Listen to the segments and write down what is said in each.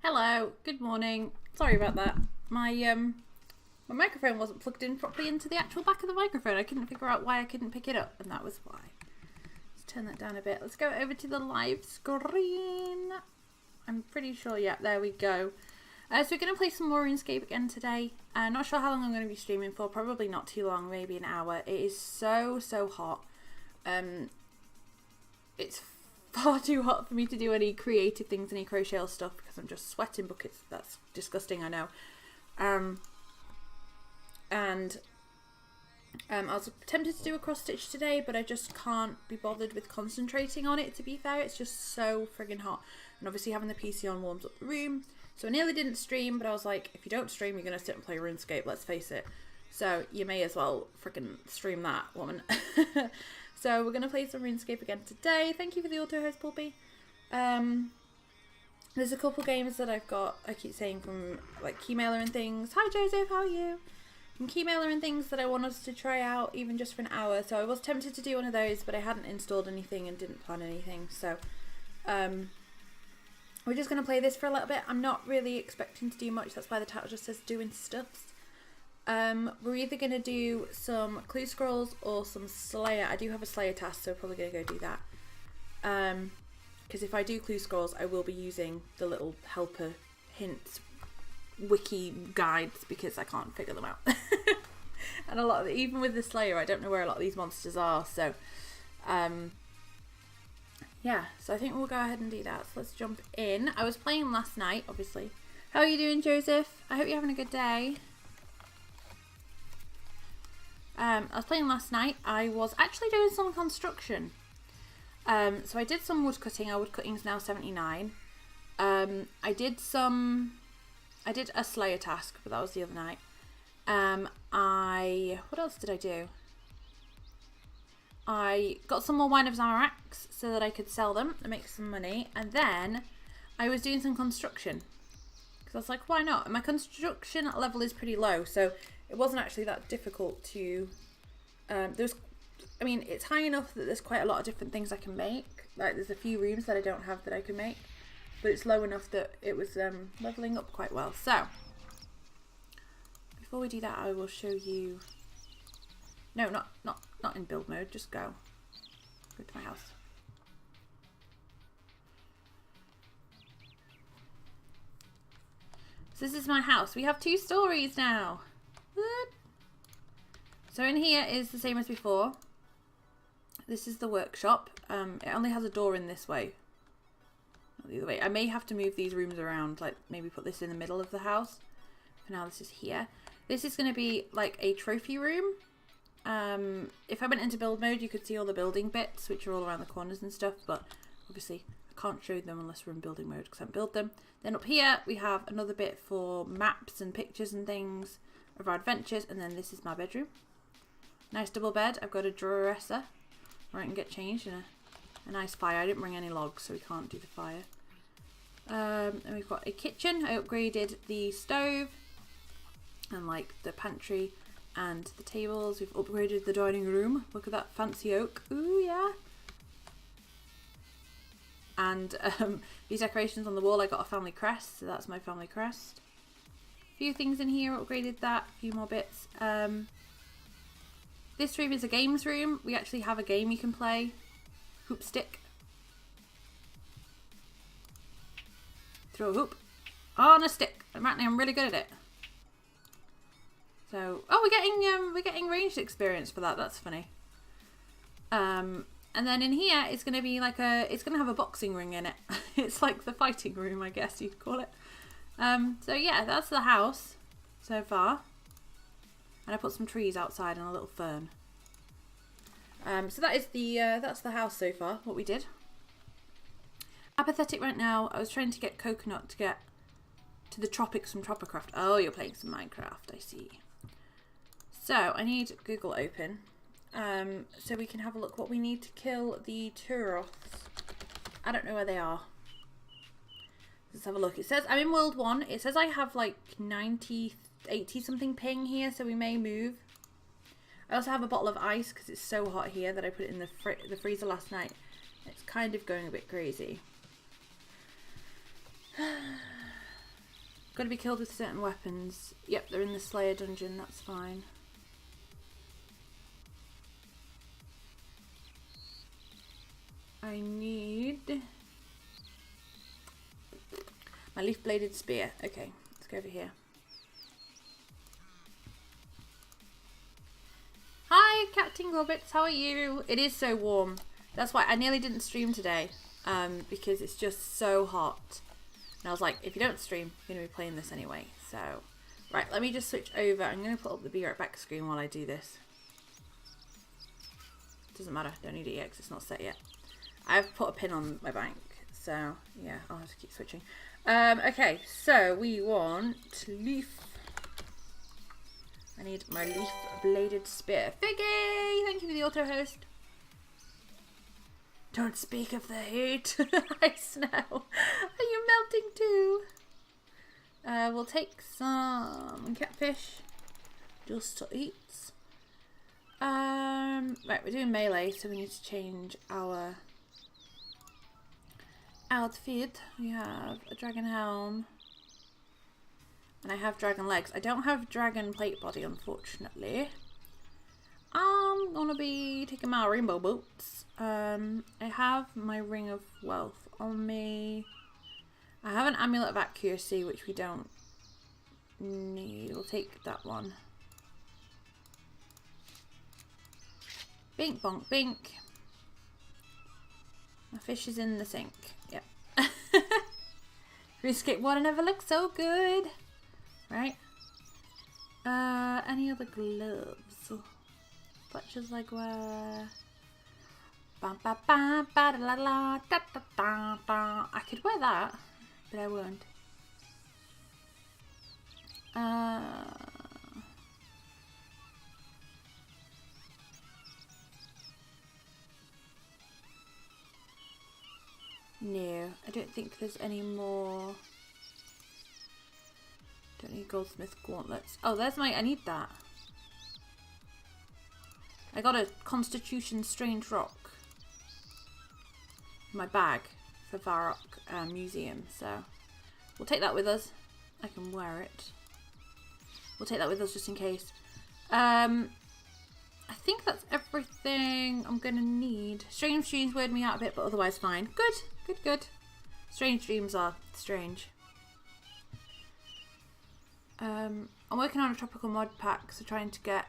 Hello, good morning. Sorry about that. My microphone wasn't plugged in properly into the actual back of the microphone. I couldn't figure out why I couldn't pick it up, and that was why. Let's turn that down a bit. Let's go over to the live screen. I'm pretty sure, yeah, there we go. So we're going to play some more Runescape again today. Not sure how long I'm going to be streaming for. Probably not too long, maybe an hour. It is so hot. It's far too hot for me to do any creative things, any crochet or stuff, because I'm just sweating buckets. That's disgusting, I know. I was tempted to do a cross stitch today, but I just can't be bothered with concentrating on it, to be fair. It's just so friggin' hot, and obviously having the PC on warms up the room, so I nearly didn't stream, but I was like, if you don't stream, you're gonna sit and play RuneScape, let's face it, so you may as well friggin' stream that, woman. So we're going to play some RuneScape again today. Thank you for the auto-host, Pulpy. There's a couple games that I've got, I keep saying, from like Keymailer and things. Hi Joseph, how are you? From Keymailer and things that I want us to try out, even just for an hour. So I was tempted to do one of those, but I hadn't installed anything and didn't plan anything. So we're just going to play this for a little bit. I'm not really expecting to do much. That's why the title just says doing stuffs. We're either going to do some clue scrolls or some Slayer. I do have a Slayer task, so we're probably going to go do that. Because if I do clue scrolls, I will be using the little helper hints wiki guides, because I can't figure them out. And a lot of even with the Slayer, I don't know where a lot of these monsters are, so yeah, so I think we'll go ahead and do that. So let's jump in. I was playing last night, obviously. How are you doing, Joseph? I hope you're having a good day. I was playing last night. I was actually doing some construction. So I did some wood cutting. Our wood cutting is now 79. I did a Slayer task, but that was the other night. What else did I do? I got some more Wine of Zamorax so that I could sell them and make some money. And then I was doing some construction, because I was like, why not? And my construction level is pretty low, so it wasn't actually that difficult to, it's high enough that there's quite a lot of different things I can make. Like there's a few rooms that I don't have that I can make, but it's low enough that it was leveling up quite well. So before we do that, I will show you, no, not in build mode, just go to my house. So this is my house. We have 2 stories now. What? So in here is the same as before. This is the workshop. It only has a door in this way, not the other way. I may have to move these rooms around, like maybe put this in the middle of the house. For now, this is here. This is going to be like a trophy room. If I went into build mode, you could see all the building bits, which are all around the corners and stuff, but obviously I can't show them unless we're in building mode because I haven't built them. Then up here we have another bit for maps and pictures and things. of our adventures. And then this is my bedroom. Nice double bed. I've got a dresser where I can get changed and a nice fire. I didn't bring any logs, so we can't do the fire. And we've got a kitchen. I upgraded the stove and like the pantry and the tables. We've upgraded the dining room. Look at that fancy oak. Ooh, yeah. And these decorations on the wall, I got a family crest, so that's my family crest. A few things in here, upgraded that, a few more bits. This room is a games room. We actually have a game you can play. Hoop stick. Throw a hoop on a stick. Apparently I'm really good at it. So, oh, we're getting ranged experience for that. That's funny. And then in here, it's going to be like it's going to have a boxing ring in it. It's like the fighting room, I guess you'd call it. So yeah, that's the house so far. And I put some trees outside and a little fern. So that is that's the house so far, what we did. Apathetic right now. I was trying to get coconut to get to the tropics from Tropicraft. Oh, you're playing some Minecraft, I see. So I need Google open. So we can have a look what we need to kill the Turoths. I don't know where they are. Let's have a look. It says I'm in World 1. It says I have like 90, 80 something ping here, so we may move. I also have a bottle of ice because it's so hot here that I put it in the freezer last night. It's kind of going a bit crazy. Got to be killed with certain weapons. Yep, they're in the Slayer dungeon. That's fine. I need my leaf bladed spear. Okay, let's go over here. Hi, Captain Roberts, how are you? It is so warm. That's why I nearly didn't stream today, because it's just so hot. And I was like, if you don't stream, you're going to be playing this anyway. So, right, let me just switch over. I'm going to put up the Be Right Back screen while I do this. Doesn't matter, don't need it yet because it's not set yet. I've put a pin on my bank, so yeah, I'll have to keep switching. Okay, so we want leaf. I need my leaf bladed spear. Figgy, thank you for the auto host. Don't speak of the heat. Hi, Snow. Are you melting too? We'll take some catfish just to eat. Right, we're doing melee, so we need to change our outfit. We have a dragon helm. And I have dragon legs. I don't have dragon plate body, unfortunately. I'm gonna be taking my rainbow boots. I have my ring of wealth on me. I have an amulet of accuracy, which we don't need. We'll take that one. Bink bonk bink. My fish is in the sink. Yep. Runescape water never looks so good. Right? Any other gloves? Such like where? Ba ba ba ba da la la da da da da. I could wear that, but I won't. No, I don't think there's any more. Don't need goldsmith gauntlets. Oh, there's my. I need that. I got a Constitution Strange Rock in my bag for Varrock Museum, so we'll take that with us. I can wear it. We'll take that with us just in case. I think that's everything I'm gonna need. Strange dreams weird me out a bit, but otherwise fine. Good, good, good. Strange dreams are strange. I'm working on a tropical mod pack, so trying to get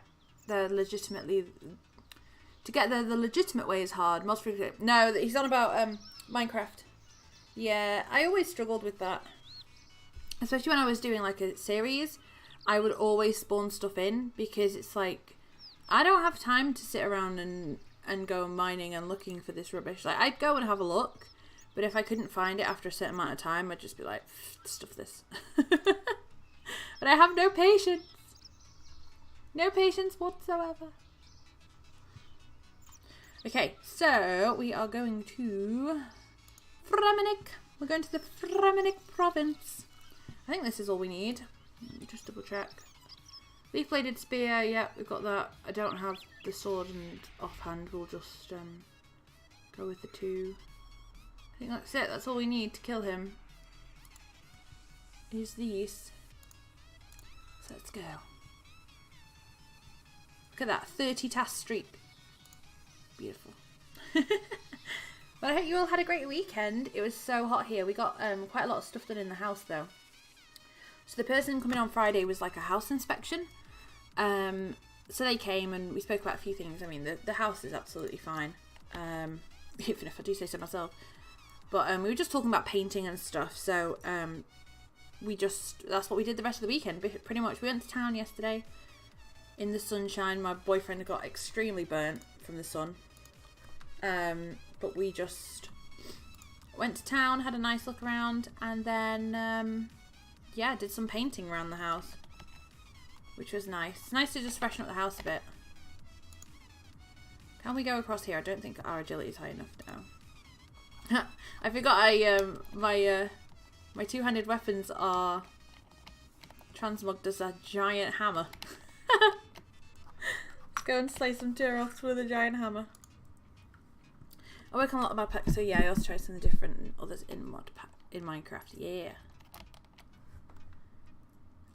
the legitimate way is hard. Most frequently, no, he's on about Minecraft. Yeah, I always struggled with that, especially when I was doing like a series. I would always spawn stuff in because it's like I don't have time to sit around and go mining and looking for this rubbish. Like I'd go and have a look, but if I couldn't find it after a certain amount of time, I'd just be like, stuff this. But I have no patience. No patience whatsoever. Okay, so we are going to Fremennik. We're going to the Fremennik province. I think this is all we need. Just double check. Leaf-bladed spear, yeah, we've got that. I don't have the sword and offhand. We'll just go with the 2. I think that's it. That's all we need to kill him. Is these. So let's go. Look at that, 30 task streak. Beautiful. But I hope you all had a great weekend. It was so hot here. We got quite a lot of stuff done in the house though. So the person coming on Friday was like a house inspection. So they came and we spoke about a few things. I mean, the house is absolutely fine. Even if I do say so myself. But we were just talking about painting and stuff. So that's what we did the rest of the weekend. Pretty much. We went to town yesterday in the sunshine. My boyfriend got extremely burnt from the sun. But we just went to town, had a nice look around, and then, yeah, did some painting around the house, which was nice. Nice to just freshen up the house a bit. Can we go across here? I don't think our agility is high enough now. I forgot my two-handed weapons are transmogged as a giant hammer. Let's go and slay some Turoths with a giant hammer. I work on a lot of mod packs, so yeah, I also try some of the different others in Minecraft. Yeah.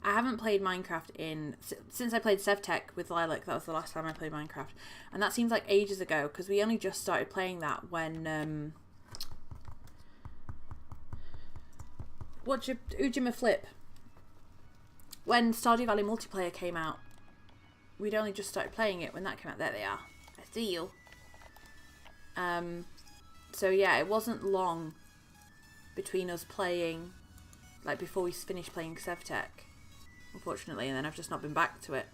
I haven't played Minecraft since I played SevTech with Lilac. That was the last time I played Minecraft, and that seems like ages ago because we only just started playing that when Ujima Flip, when Stardew Valley multiplayer came out. We'd only just started playing it when that came out. There they are. I see you. So yeah, it wasn't long between us playing, like before we finished playing SevTech, unfortunately, and then I've just not been back to it.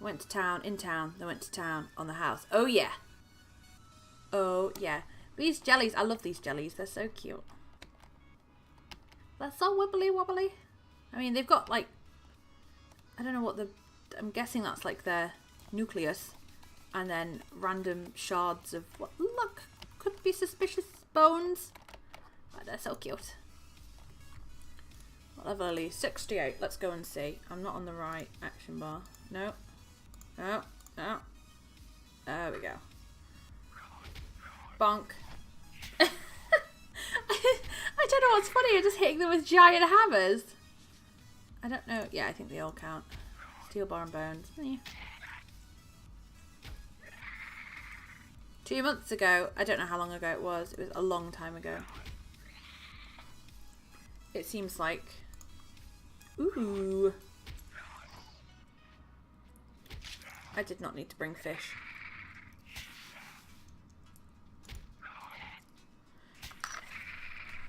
Went to town, in town, then went to town on the house. Oh yeah. Oh yeah. These jellies, I love these jellies, they're so cute. They're so wibbly wobbly. I mean, they've got like, I don't know what I'm guessing that's like their nucleus. And then random shards of what look could be suspicious bones. But they're so cute. What level are these? 68. Let's go and see. I'm not on the right action bar. No. No. No. There we go. Bonk. I don't know what's funnier, just hitting them with giant hammers. I don't know. Yeah, I think they all count. Steel bar and bones. Yeah. 2 months ago, I don't know how long ago it was a long time ago. It seems like. Ooh. I did not need to bring fish.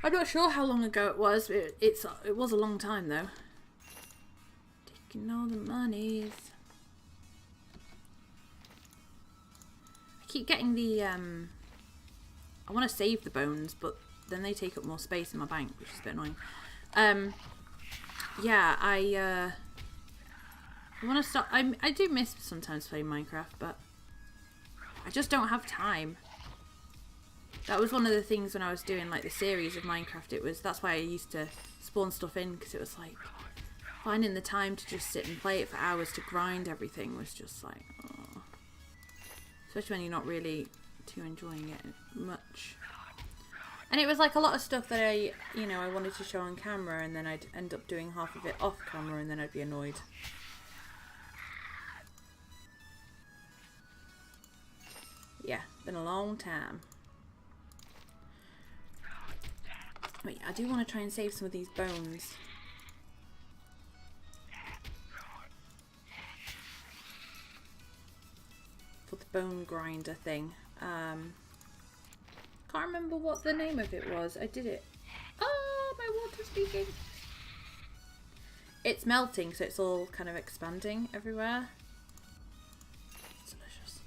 I'm not sure how long ago it was. It was a long time though. Taking all the monies. Keep getting the I want to save the bones, but then they take up more space in my bank, which is a bit annoying. Yeah, I want to start. I do miss sometimes playing Minecraft, but I just don't have time. That was one of the things when I was doing like the series of Minecraft. That's why I used to spawn stuff in, because it was like finding the time to just sit and play it for hours to grind everything was just like. Oh. Especially when you're not really too enjoying it much. And it was like a lot of stuff that I wanted to show on camera, and then I'd end up doing half of it off camera, and then I'd be annoyed. Yeah, been a long time. Wait, I do want to try and save some of these bones. For the bone grinder thing. Can't remember what the name of it was. I did it. Oh, my water's leaking. It's melting, so it's all kind of expanding everywhere. It's delicious.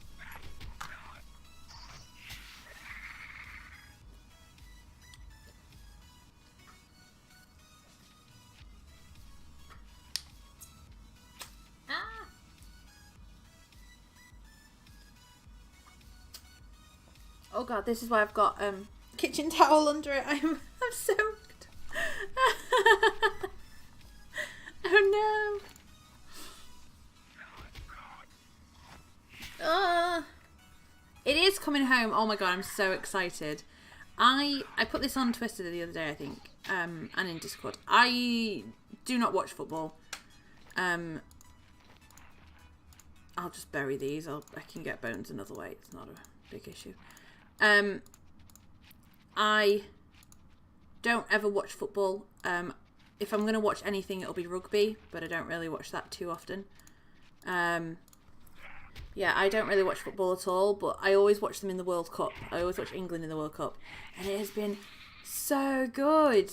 Ah! Oh god, this is why I've got kitchen towel under it. I'm soaked. Oh no. It is coming home. Oh my god, I'm so excited. I put this on Twitter the other day, I think, and in Discord. I do not watch football. I'll just bury these. I can get bones another way. It's not a big issue. I don't ever watch football. If I'm going to watch anything, it'll be rugby, but I don't really watch that too often. Yeah, I don't really watch football at all, but I always watch them in the World Cup. I always watch England in the World Cup, and it has been so good.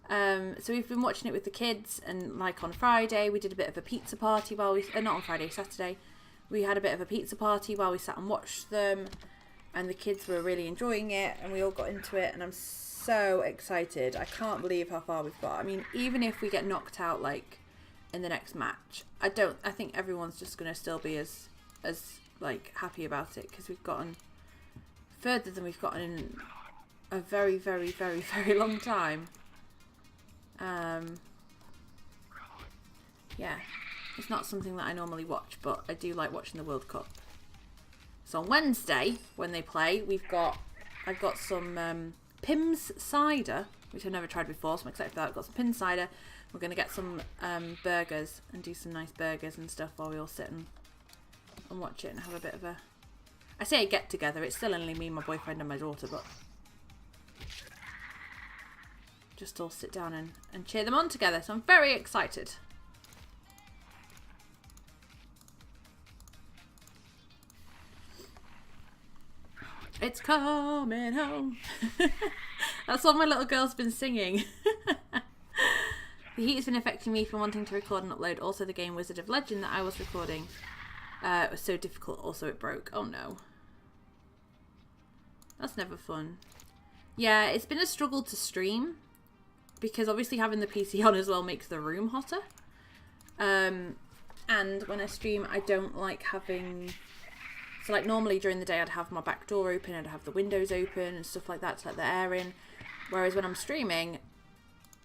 So we've been watching it with the kids, and like on Friday we did a bit of a pizza party while we not on Friday, Saturday we had a bit of a pizza party while we sat and watched them, and the kids were really enjoying it, and we all got into it, and I'm so excited. I can't believe how far we've got. I mean, even if we get knocked out like in the next match, I think everyone's just going to still be as like happy about it, because we've gotten further than we've gotten in a very, very, very, very long time. Yeah, it's not something that I normally watch, but I do like watching the World Cup. So on Wednesday when they play, I've got some Pim's cider, which I've never tried before, so I'm excited for that. I've got some Pim's cider. We're going to get some burgers and do some nice burgers and stuff while we all sit and watch it and have a bit of a... I say a get together, it's still only me, my boyfriend and my daughter, but just all sit down and cheer them on together. So I'm very excited. It's coming home. That's what my little girl's been singing. The heat has been affecting me from wanting to record and upload. Also, the game Wizard of Legend that I was recording was so difficult. Also, it broke. Oh no. That's never fun. Yeah, it's been a struggle to stream, because obviously having the PC on as well makes the room hotter. And when I stream, I don't like having... So like normally during the day I'd have my back door open, I'd have the windows open and stuff like that to let the air in. Whereas when I'm streaming,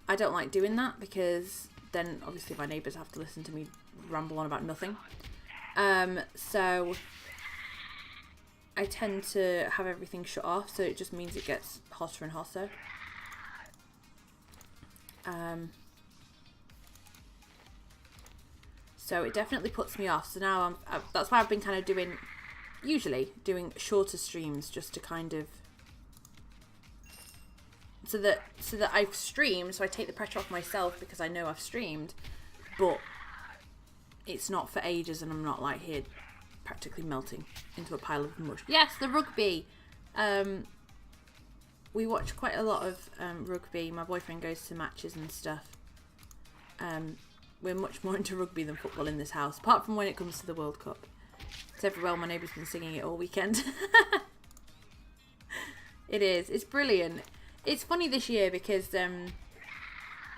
I don't like doing that, because then obviously my neighbours have to listen to me ramble on about nothing. So I tend to have everything shut off, so it just means it gets hotter and hotter. So it definitely puts me off. So now that's why I've been kind of doing shorter streams, just to kind of so that I've streamed, so I take the pressure off myself, because I know I've streamed, but it's not for ages and I'm not like here practically melting into a pile of mush. Yes, the rugby. We watch quite a lot of rugby. My boyfriend goes to matches and stuff. We're much more into rugby than football in this house, apart from when it comes to the World Cup. It's everywhere. My neighbour's been singing it all weekend. It is. It's brilliant. It's funny this year because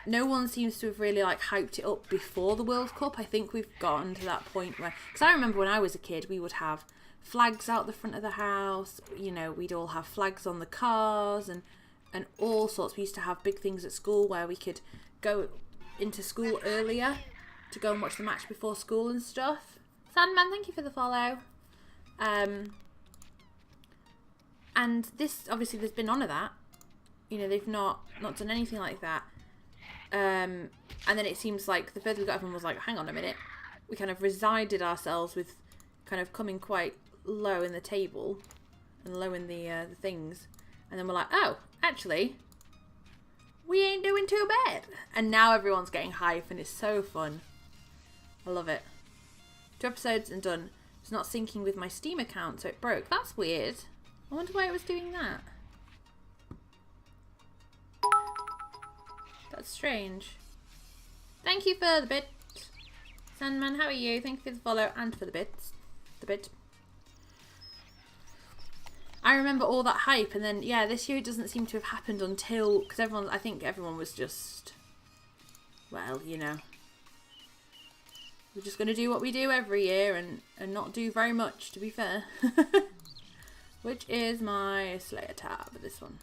no one seems to have really like hyped it up before the World Cup. I think we've gotten to that point where... Because I remember when I was a kid, we would have flags out the front of the house. You know, we'd all have flags on the cars and all sorts. We used to have big things at school where we could go into school earlier to go and watch the match before school and stuff. Sandman, thank you for the follow. And this, obviously, there's been none of that. You know, they've not done anything like that. And then it seems like the further we got, everyone was like, hang on a minute. We kind of resided ourselves with kind of coming quite low in the table and low in the things. And then we're like, oh, actually, we ain't doing too bad. And now everyone's getting hype and it's so fun. I love it. 2 episodes and done. It's not syncing with my Steam account, so it broke. That's weird. I wonder why it was doing that. That's strange. Thank you for the bit. Sandman, how are you? Thank you for the follow and for the bits. The bit. I remember all that hype, and then, yeah, this year it doesn't seem to have happened until... Because I think everyone was just... Well, you know... We're just going to do what we do every year and not do very much, to be fair. Which is my Slayer tab, this one.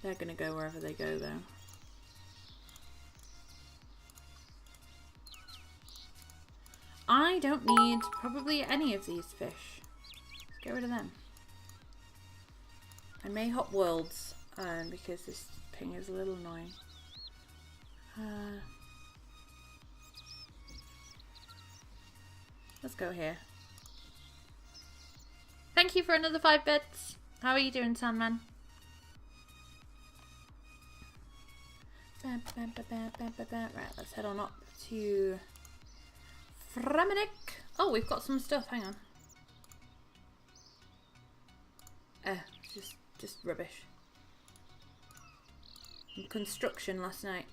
They're gonna go wherever they go though. I don't need probably any of these fish. Let's get rid of them. I may hop worlds because this ping is a little annoying. Let's go here. Thank you for another 5 bits. How are you doing, Sandman? Right, let's head on up to Fremenic. Oh, we've got some stuff. Hang on. Just rubbish. Construction last night.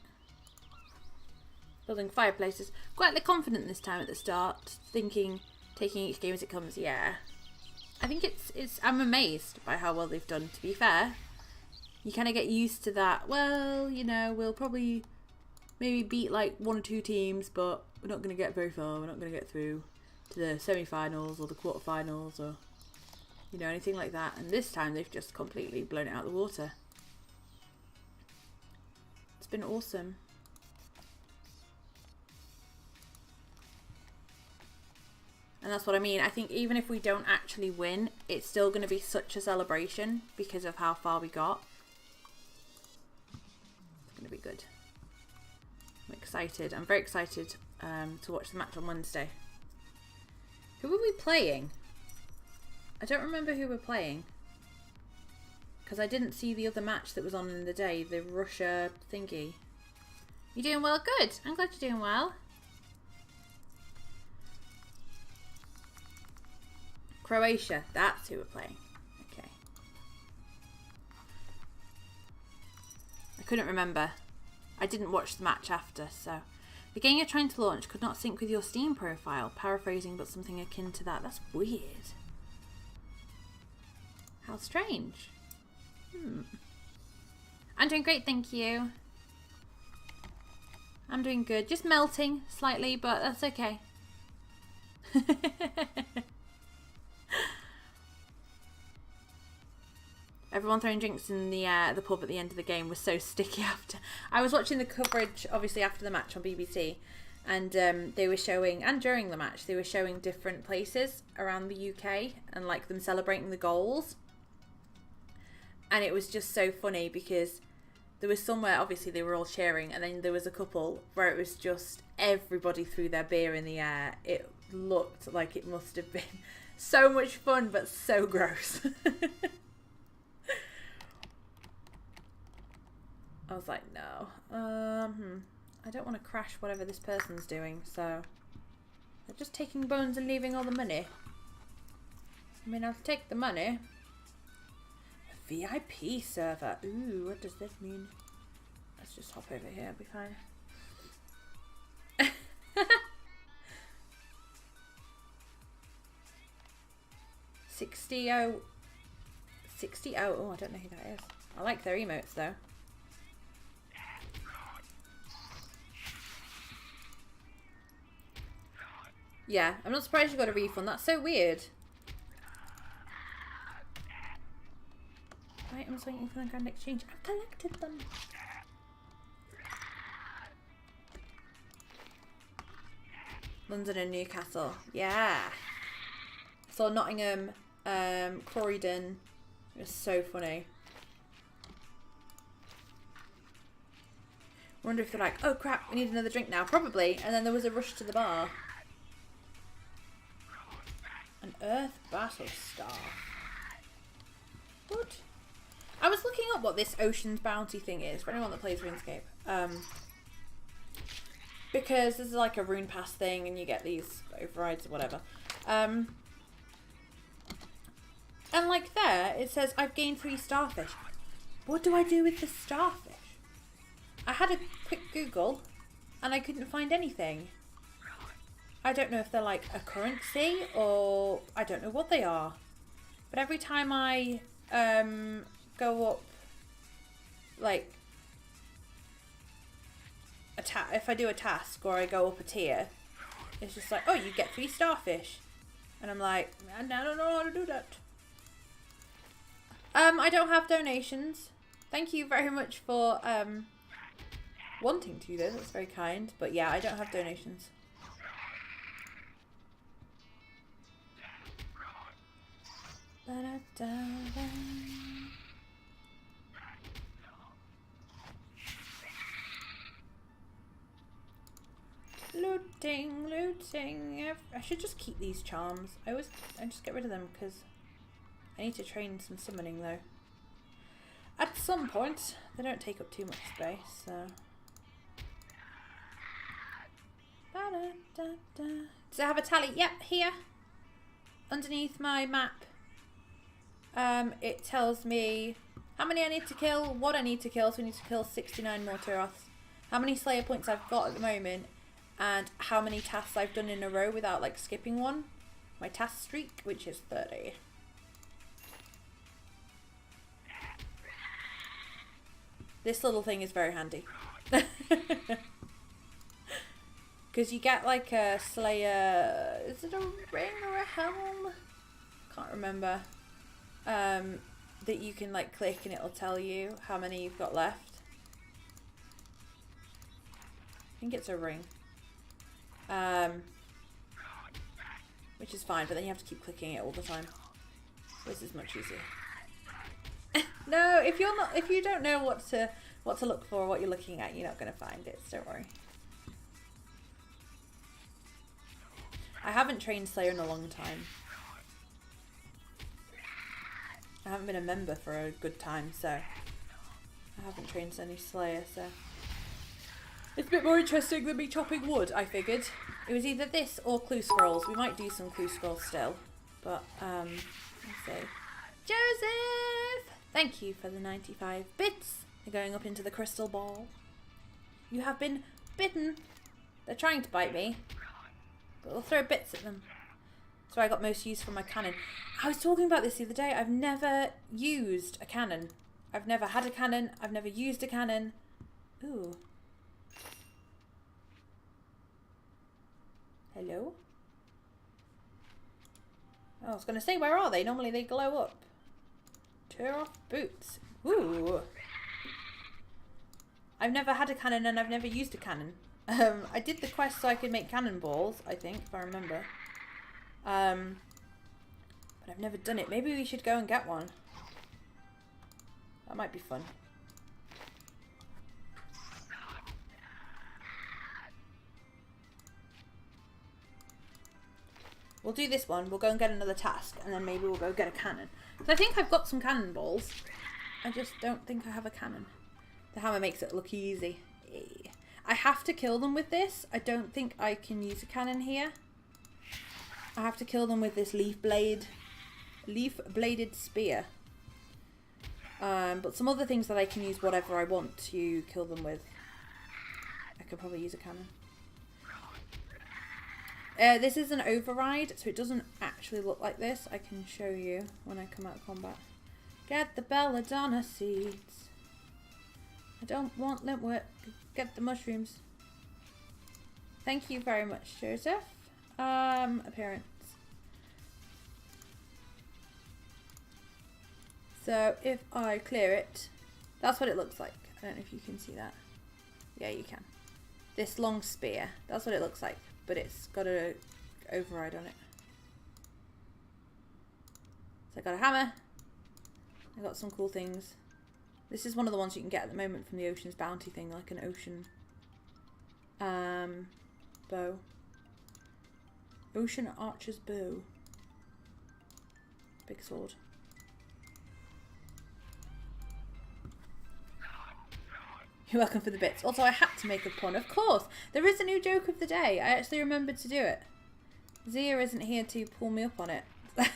Building fireplaces. Quite confident this time at the start, thinking, taking each game as it comes. Yeah, I think it's. I'm amazed by how well they've done. To be fair, you kind of get used to that. Well, you know, we'll probably maybe beat like 1 or 2 teams, but we're not going to get very far. We're not going to get through to the semi-finals or the quarter-finals or, you know, anything like that. And this time they've just completely blown it out of the water. It's been awesome. And that's what I mean. I think even if we don't actually win, it's still going to be such a celebration because of how far we got. It's going to be good. I'm excited. I'm very excited to watch the match on Wednesday. Who were we playing? I don't remember who we're playing. Because I didn't see the other match that was on in the day. The Russia thingy. You doing well? Good. I'm glad you're doing well. Croatia. That's who we're playing. Okay. I couldn't remember. I didn't watch the match after, so. The game you're trying to launch could not sync with your Steam profile. Paraphrasing, but something akin to that. That's weird. How strange. I'm doing great, thank you. I'm doing good. Just melting slightly, but that's okay. Everyone throwing drinks in the pub at the end of the game was so sticky after. I was watching the coverage, obviously, after the match on BBC. And they were showing, and during the match, they were showing different places around the UK. And, like, them celebrating the goals. And it was just so funny because there was somewhere, obviously, they were all cheering. And then there was a couple where it was just everybody threw their beer in the air. It looked like it must have been so much fun, but so gross. I was like, no. I don't want to crash whatever this person's doing, so they're just taking bones and leaving all the money. I mean, I'll take the money. A VIP server. Ooh, what does this mean? Let's just hop over here, it'll be fine. 60 oh. Oh, I don't know who that is. I like their emotes though. Yeah, I'm not surprised you got a refund. That's so weird. Items waiting for the grand exchange. I've collected them. London and Newcastle. Yeah. I saw Nottingham, Croydon. It was so funny. I wonder if they're like, oh crap, we need another drink now. Probably. And then there was a rush to the bar. An Earth Battle Star. What? I was looking up what this Ocean's Bounty thing is for anyone that plays RuneScape. Because this is like a rune pass thing and you get these overrides or whatever. And like there, it says I've gained 3 starfish. What do I do with the starfish? I had a quick Google and I couldn't find anything. I don't know if they're like a currency or I don't know what they are. But every time I go up, like, if I do a task or I go up a tier, it's just like, oh, you get 3 starfish. And I'm like, I don't know how to do that. I don't have donations. Thank you very much for wanting to though. That's very kind. But yeah, I don't have donations. Ba-da-da-da. Looting, looting. I should just keep these charms. I just get rid of them because I need to train some summoning though. At some point, they don't take up too much space, so. Ba-da-da-da. Does it have a tally? Yep, here. Underneath my map. It tells me how many I need to kill, what I need to kill. So we need to kill 69 more Turoths. How many Slayer points I've got at the moment. And how many tasks I've done in a row without like skipping one. My task streak, which is 30. This little thing is very handy. Because you get like a Slayer... Is it a ring or a helm? Can't remember. That you can like click and it'll tell you how many you've got left. I think it's a ring. Which is fine, but then you have to keep clicking it all the time. This is much easier. No, if you don't know what to look for or what you're looking at, you're not going to find it, so don't worry. I haven't trained Slayer in a long time. I haven't been a member for a good time, so I haven't trained any Slayer, so it's a bit more interesting than me chopping wood, I figured. It was either this or clue scrolls. We might do some clue scrolls still, but let's see. Joseph! Thank you for the 95 bits. They're going up into the crystal ball. You have been bitten. They're trying to bite me, but we'll throw bits at them. So I got most use for my cannon. I was talking about this the other day. I've never used a cannon. I've never had a cannon. I've never used a cannon. Ooh. Hello? Oh, I was going to say, where are they? Normally they glow up. Tear off boots. Ooh. I've never had a cannon and I've never used a cannon. I did the quest so I could make cannonballs, I think, if I remember. But I've never done it. Maybe we should go and get one. That might be fun. We'll do this one. We'll go and get another task, and then maybe we'll go get a cannon. So I think I've got some cannonballs. I just don't think I have a cannon. The hammer makes it look easy. I have to kill them with this. I don't think I can use a cannon here. I have to kill them with this leaf-bladed spear. But some other things that I can use whatever I want to kill them with. I could probably use a cannon. This is an override, so it doesn't actually look like this. I can show you when I come out of combat. Get the belladonna seeds. I don't want lint work. Get the mushrooms. Thank you very much, Joseph. Appearance. So if I clear it, that's what it looks like. I don't know if you can see that. Yeah, you can. This long spear. That's what it looks like, but it's got an override on it. So I got a hammer. I got some cool things. This is one of the ones you can get at the moment from the Ocean's Bounty thing, like an ocean bow. Ocean Archer's bow. Big sword. You're welcome for the bits. Also, I had to make a pun. Of course, there is a new joke of the day. I actually remembered to do it. Zia isn't here to pull me up on it. But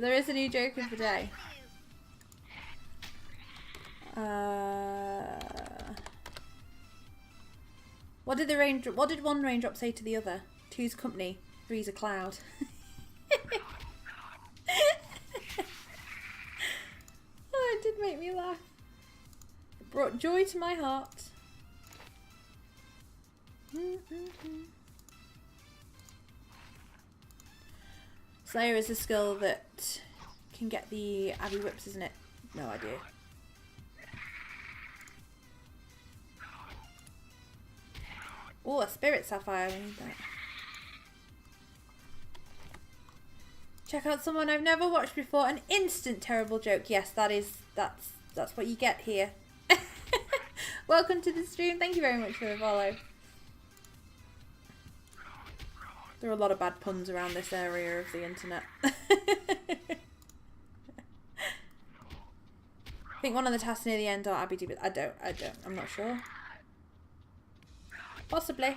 there is a new joke of the day. What did one raindrop say to the other? Two's company, three's a cloud. Oh, it did make me laugh. It brought joy to my heart. Slayer is a skill that can get the Abbey whips, isn't it? No idea. Oh, a spirit sapphire. We need that. Check out someone I've never watched before. An instant terrible joke. Yes, that's what you get here. Welcome to the stream. Thank you very much for the follow. There are a lot of bad puns around this area of the internet. I think one of the tasks near the end are Abby but I don't. I'm not sure. Possibly.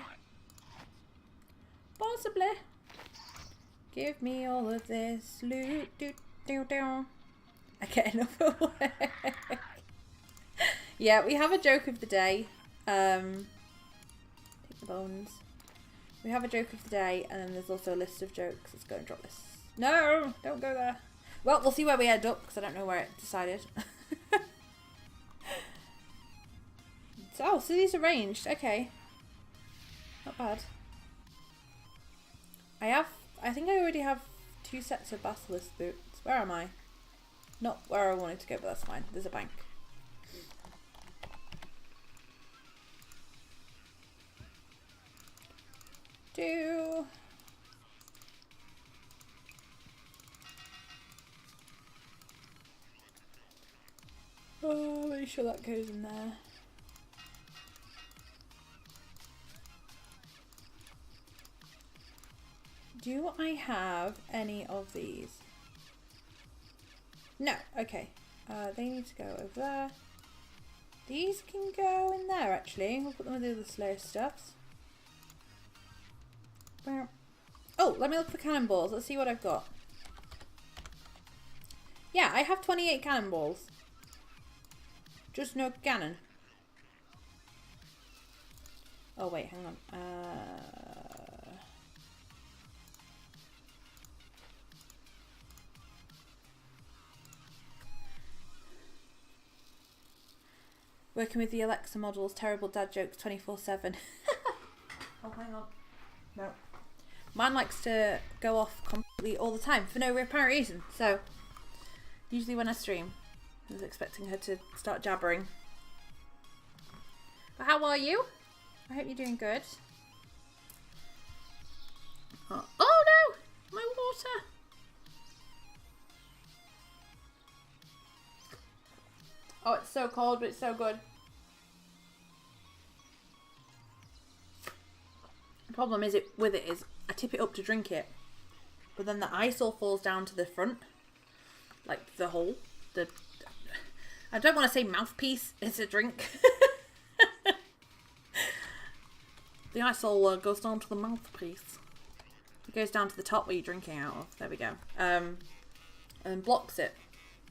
Give me all of this loot. I get enough away. Yeah, we have a joke of the day. Take the bones. We have a joke of the day, and then there's also a list of jokes. Let's go and drop this. No, don't go there. Well, we'll see where we end up, because I don't know where it decided. So these are ranged. Okay. Not bad. I think I already have 2 sets of basilisk boots. Where am I? Not where I wanted to go, but that's fine. There's a bank. Oh, make sure that goes in there. Do I have any of these? No. Okay. They need to go over there. These can go in there, actually. We'll put them with the other slow stuffs. Oh, let me look for cannonballs. Let's see what I've got. Yeah, I have 28 cannonballs. Just no cannon. Oh, wait, hang on. Working with the Alexa models, terrible dad jokes 24/7. Oh, hang on. No. Mine likes to go off completely all the time for no apparent reason. So, usually when I stream, I was expecting her to start jabbering. But how are you? I hope you're doing good. Oh no! My water! Oh, it's so cold, but it's so good. The problem is I tip it up to drink it, but then the ice all falls down to the front, like the hole. I don't want to say mouthpiece. It's a drink. The ice all goes down to the mouthpiece. It goes down to the top where you're drinking out of. There we go. And blocks it.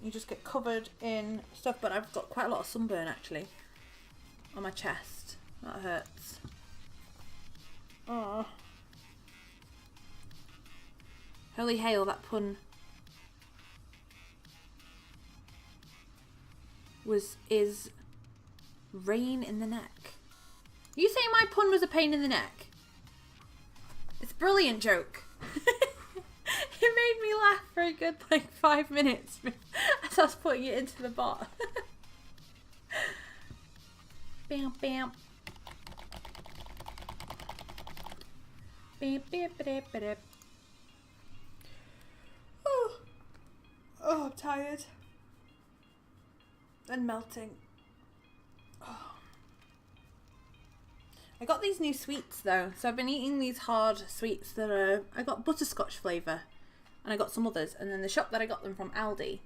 You just get covered in stuff, but I've got quite a lot of sunburn actually on my chest. That hurts. Oh. Holy hail, that pun is rain in the neck. You saying my pun was a pain in the neck? It's a brilliant joke. It made me laugh for a good 5 minutes as I was putting it into the bot. Bam bam. Bam bam bam bam. Oh, I'm tired. And melting. Oh. I got these new sweets though, so I've been eating these hard sweets that are, I got butterscotch flavour and I got some others, and then the shop that I got them from, Aldi,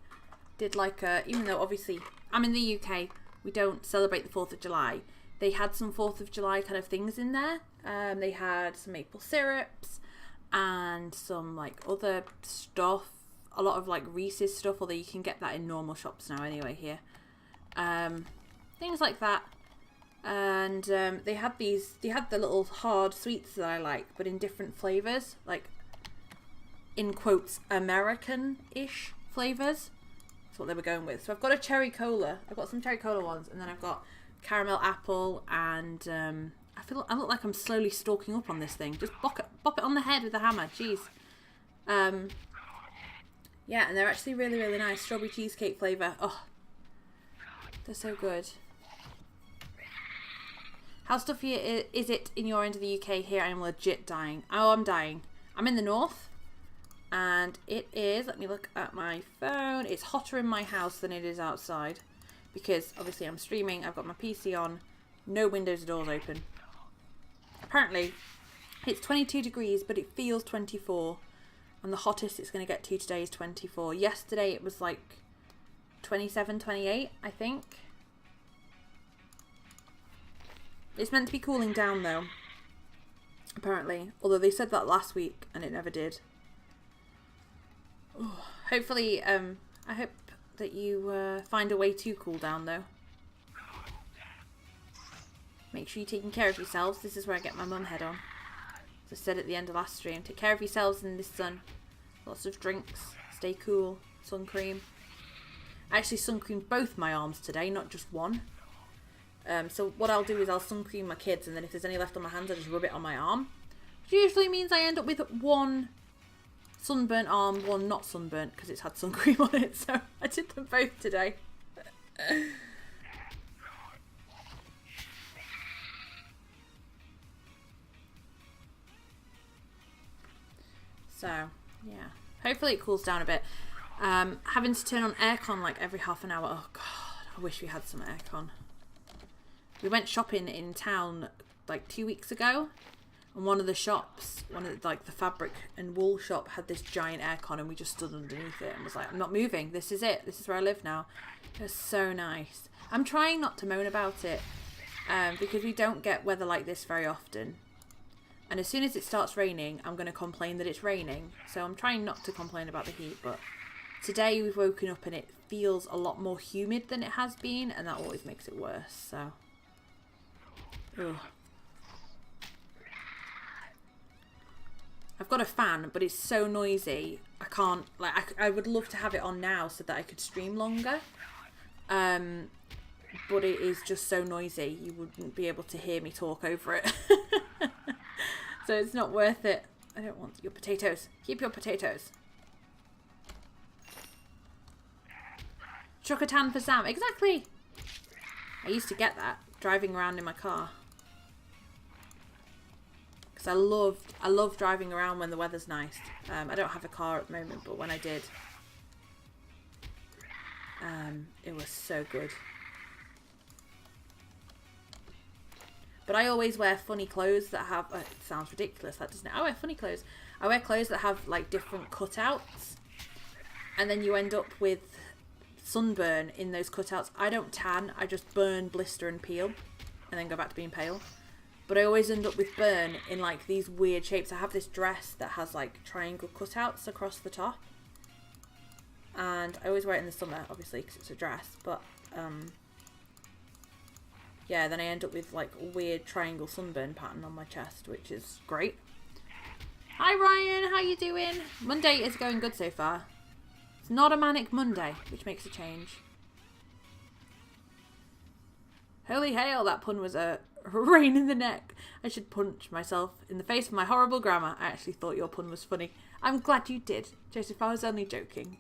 did like a, even though obviously I'm in the UK, we don't celebrate the 4th of July, they had some 4th of July kind of things in there. They had some maple syrups and some like other stuff, a lot of like Reese's stuff, although you can get that in normal shops now anyway here. Things like that. And they had the little hard sweets that I like, but in different flavours, like in quotes American-ish flavours. That's what they were going with. So I've got a cherry cola. I've got some cherry cola ones, and then I've got caramel apple, and I look like I'm slowly stalking up on this thing. Just bop it on the head with a hammer. Jeez. Yeah, and they're actually really, really nice. Strawberry cheesecake flavour. Oh, they're so good. How stuffy is it in your end of the UK? Here I am legit dying. Oh, I'm dying. I'm in the north. And it is, let me look at my phone. It's hotter in my house than it is outside. Because obviously I'm streaming. I've got my PC on. No windows or doors open. Apparently it's 22 degrees, but it feels 24. And the hottest it's going to get to today is 24. Yesterday it was like 27, 28, I think. It's meant to be cooling down though, apparently. Although they said that last week and it never did. Ooh, hopefully, I hope that you find a way to cool down though. Make sure you're taking care of yourselves. This is where I get my mum head on. As I said at the end of last stream, take care of yourselves in this sun. Lots of drinks. Stay cool. Sun cream. I actually sun creamed both my arms today, not just one. So what I'll do is I'll sun cream my kids, and then if there's any left on my hands, I just rub it on my arm. Which usually means I end up with one sunburnt arm, one not sunburnt, because it's had sun cream on it. So I did them both today. So yeah, hopefully it cools down a bit. Having to turn on aircon like every half an hour. Oh god, I wish we had some aircon. We went shopping in town like 2 weeks ago, and one of the shops, like the fabric and wool shop, had this giant aircon, and we just stood underneath it and was like, I'm not moving. This is it. This is where I live now. It was so nice. I'm trying not to moan about it because we don't get weather like this very often. And as soon as it starts raining, I'm going to complain that it's raining. So I'm trying not to complain about the heat, but today we've woken up and it feels a lot more humid than it has been, and that always makes it worse. So, ugh. I've got a fan, but it's so noisy. I can't, like, I would love to have it on now so that I could stream longer. But it is just so noisy. You wouldn't be able to hear me talk over it. So it's not worth it. I don't want your potatoes. Keep your potatoes. Chocatan for Sam. Exactly. I used to get that driving around in my car. Because I love driving around when the weather's nice. I don't have a car at the moment, but when I did, it was so good. But I always wear funny clothes that have, it sounds ridiculous, that doesn't it? I wear funny clothes. I wear clothes that have like different cutouts. And then you end up with sunburn in those cutouts. I don't tan, I just burn, blister and peel. And then go back to being pale. But I always end up with burn in like these weird shapes. I have this dress that has like triangle cutouts across the top. And I always wear it in the summer, obviously, because it's a dress. But, yeah, then I end up with like a weird triangle sunburn pattern on my chest, which is great. Hi Ryan, how you doing? Monday is going good so far. It's not a manic Monday, which makes a change. Holy hail, that pun was a rain in the neck. I should punch myself in the face for my horrible grammar. I actually thought your pun was funny. I'm glad you did, Joseph. I was only joking.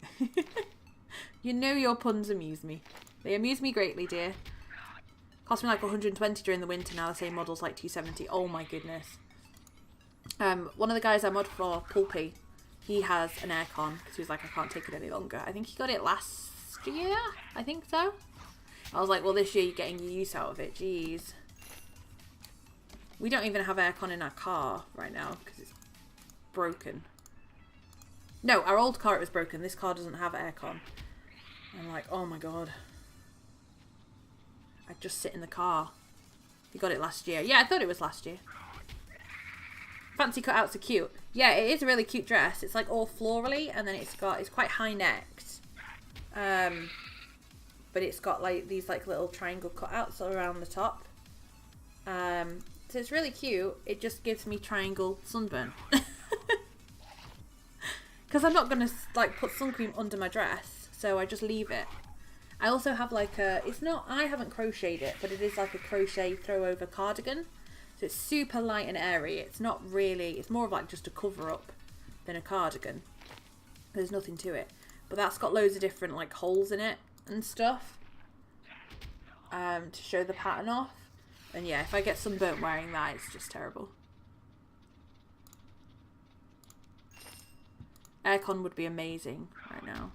You know your puns amuse me. They amuse me greatly, dear. Cost me like 120 during the winter. Now the same model's like 270. Oh my goodness. One of the guys I mod for, Pulpy, he has an aircon because he was like, I can't take it any longer. I think he got it last year. I think so. I was like, well, this year you're getting your use out of it. Jeez. We don't even have aircon in our car right now because it's broken. No, our old car, it was broken. This car doesn't have aircon. I'm like, oh my god. I'd just sit in the car. You got it last year. Yeah, I thought it was last year. Fancy cutouts are cute. Yeah, it is a really cute dress. It's like all florally, and then it's quite high necked. But it's got like these like little triangle cutouts all around the top. So it's really cute. It just gives me triangle sunburn. Because I'm not going to like put sun cream under my dress, so I just leave it. I also have like a, it's not, I haven't crocheted it, but it is like a crochet throw over cardigan. So it's super light and airy. It's not really, it's more of like just a cover up than a cardigan. There's nothing to it. But that's got loads of different like holes in it and stuff. To show the pattern off. And yeah, if I get sunburnt wearing that, it's just terrible. Aircon would be amazing right now.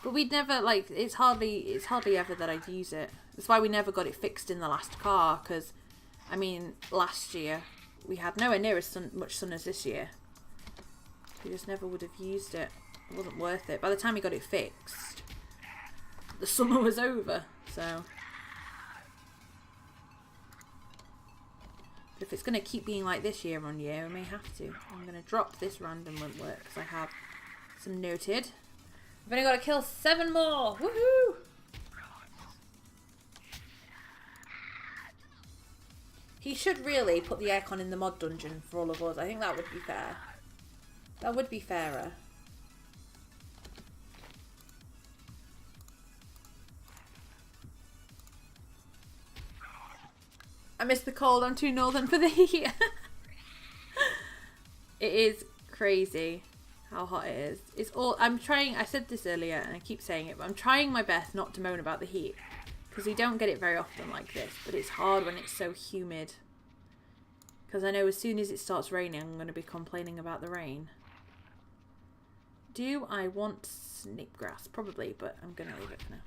But we'd never, like, it's hardly ever that I'd use it. That's why we never got it fixed in the last car, because, I mean, last year we had nowhere near as much sun as this year. We just never would have used it. It wasn't worth it. By the time we got it fixed, the summer was over, so. But if it's going to keep being like this year on year, we may have to. I'm going to drop this random won't work, because I have some noted. I've only got to kill 7 more! Woohoo! He should really put the aircon in the mod dungeon for all of us. I think that would be fair. That would be fairer. I miss the cold. I'm too northern for the heat. It is crazy how hot it is. It's all. I'm trying. I said this earlier, and I keep saying it, but I'm trying my best not to moan about the heat because we don't get it very often like this. But it's hard when it's so humid. Because I know as soon as it starts raining, I'm going to be complaining about the rain. Do I want snake grass? Probably, but I'm going to leave it for now.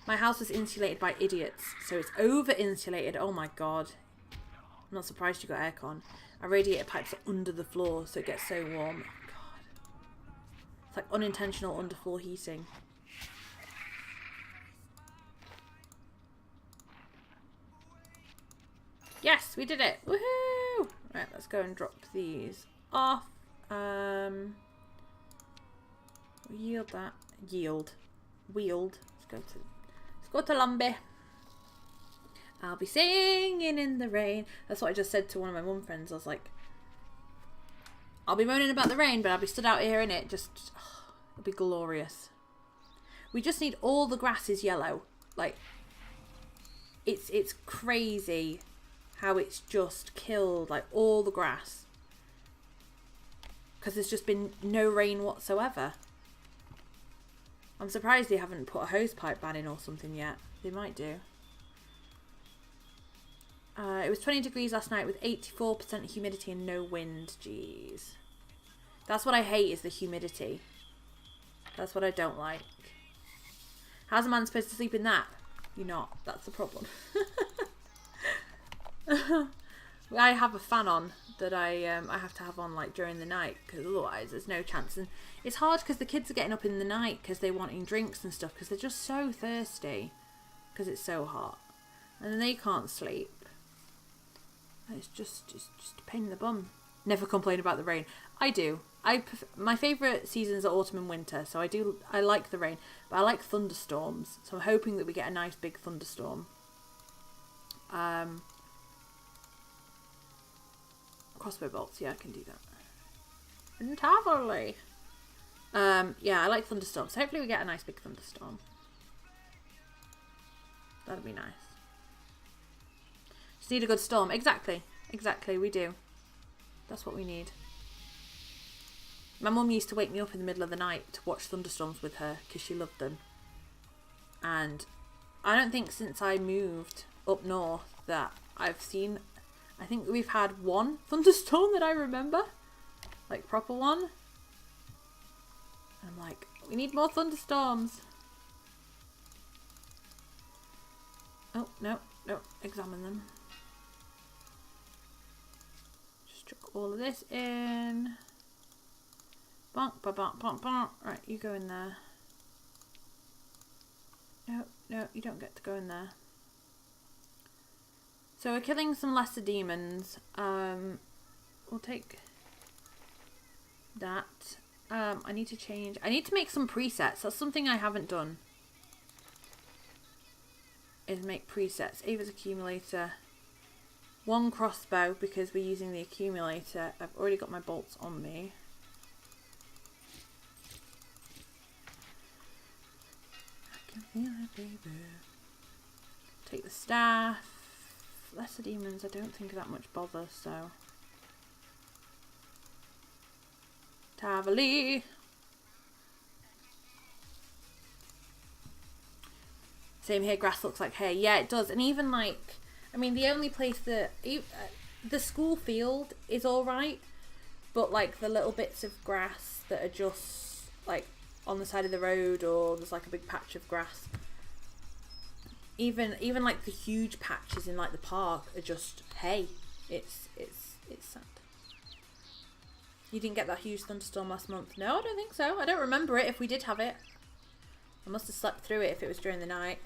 My house was insulated by idiots, so it's over-insulated. Oh my god. I'm not surprised you got aircon. Our radiator pipes are under the floor, so it gets so warm. Oh god. It's like unintentional underfloor heating. Yes, we did it! Woohoo! Right, let's go and drop these off. Yield that. Yield. Wield. Let's go to Lumby. I'll be singing in the rain. That's what I just said to one of my mum friends. I was like, I'll be moaning about the rain, but I'll be stood out here in it. Just it'll be glorious. We just need all the grasses yellow. Like, it's crazy how it's just killed like all the grass. Because there's just been no rain whatsoever. I'm surprised they haven't put a hosepipe ban in or something yet. They might do. It was 20 degrees last night with 84% humidity and no wind. Jeez. That's what I hate is the humidity. That's what I don't like. How's a man supposed to sleep in that? You're not. That's the problem. I have a fan on that I have to have on like during the night because otherwise there's no chance. And it's hard because the kids are getting up in the night because they're wanting drinks and stuff because they're just so thirsty because it's so hot and then they can't sleep. It's just a pain in the bum. Never complain about the rain. I do. My favourite seasons are autumn and winter, so I like the rain, but I like thunderstorms. So I'm hoping that we get a nice big thunderstorm. Crossbow bolts, yeah, I can do that. Entirely. Yeah, I like thunderstorms. So hopefully we get a nice big thunderstorm. That'd be nice. Just need a good storm. Exactly. Exactly, we do. That's what we need. My mum used to wake me up in the middle of the night to watch thunderstorms with her because she loved them. And I don't think since I moved up north that I've seen... I think we've had one thunderstorm that I remember. Like, proper one. And I'm like, we need more thunderstorms. Oh, no, examine them. Just chuck all of this in. Bonk, bonk, bonk, bonk, bonk. Right, you go in there. No, you don't get to go in there. So we're killing some lesser demons. We'll take that. I need to make some presets. That's something I haven't done. Is make presets. Ava's accumulator. One crossbow because we're using the accumulator. I've already got my bolts on me. I can feel it, baby. Take the staff. Lesser demons, I don't think are that much bother, so. Tavali. Same here, grass looks like hay. Yeah, it does. And even like, I mean, the only place that, the school field is alright, but like the little bits of grass that are just like on the side of the road, or there's like a big patch of grass. Even like the huge patches in like the park are just hay. It's sad. You didn't get that huge thunderstorm last month? No, I don't think so. I don't remember it if we did have it. I must have slept through it if it was during the night.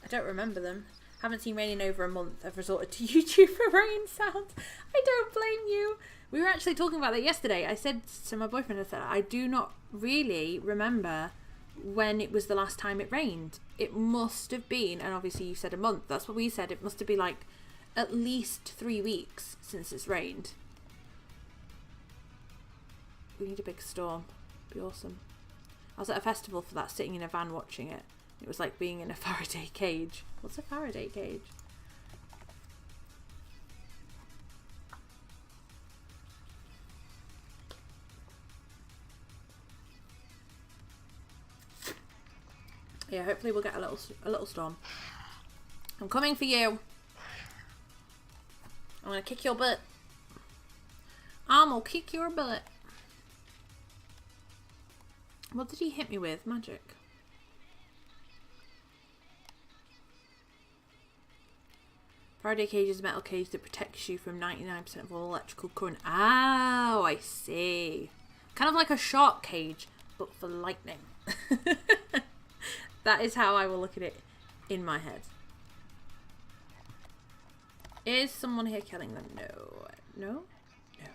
I don't remember them. Haven't seen rain in over a month. I've resorted to YouTube for rain sounds. I don't blame you. We were actually talking about that yesterday. I said to my boyfriend, I said, I do not really remember when it was the last time it rained. It must have been, and obviously you said a month. That's what we said. It must have been like at least 3 weeks since it's rained. We need a big storm. It'd be awesome. I was at a festival for that, sitting in a van watching it. It was like being in a Faraday cage. What's a Faraday cage? Yeah, hopefully we'll get a little storm. I'm coming for you. I'm gonna kick your butt. I'm gonna kick your butt. What did he hit me with? Magic. Faraday cage is a metal cage that protects you from 99% of all electrical current. Oh, I see. Kind of like a shark cage, but for lightning. That is how I will look at it in my head. Is someone here killing them? No. No? No.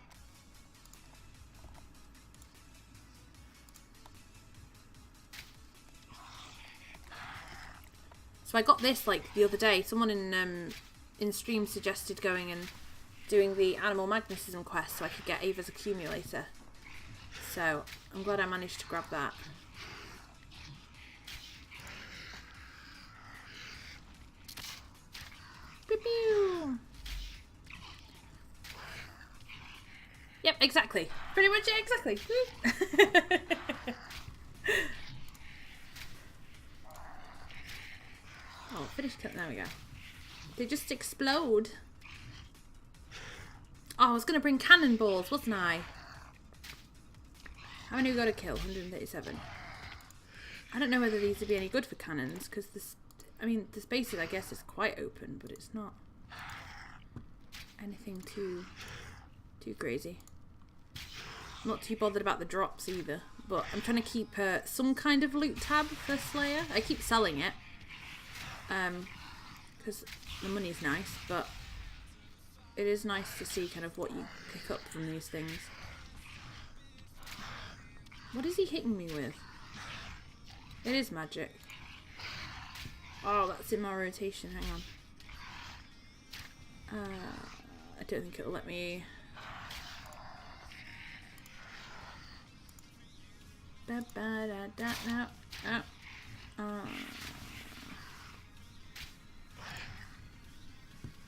So I got this like the other day. Someone in stream suggested going and doing the animal magnetism quest so I could get Ava's accumulator. So I'm glad I managed to grab that. Pew pew. Yep, exactly. Pretty much exactly. Oh, finished cut. There we go. They just explode. Oh, I was going to bring cannonballs, wasn't I? How many we got to kill? 137. I don't know whether these would be any good for cannons, because this, I mean, the spaces, I guess, is quite open, but it's not anything too crazy. I'm not too bothered about the drops either, but I'm trying to keep some kind of loot tab for Slayer. I keep selling it. Because the money's nice, but it is nice to see kind of what you pick up from these things. What is he hitting me with? It is magic. Oh, that's in my rotation. Hang on. I don't think it'll let me.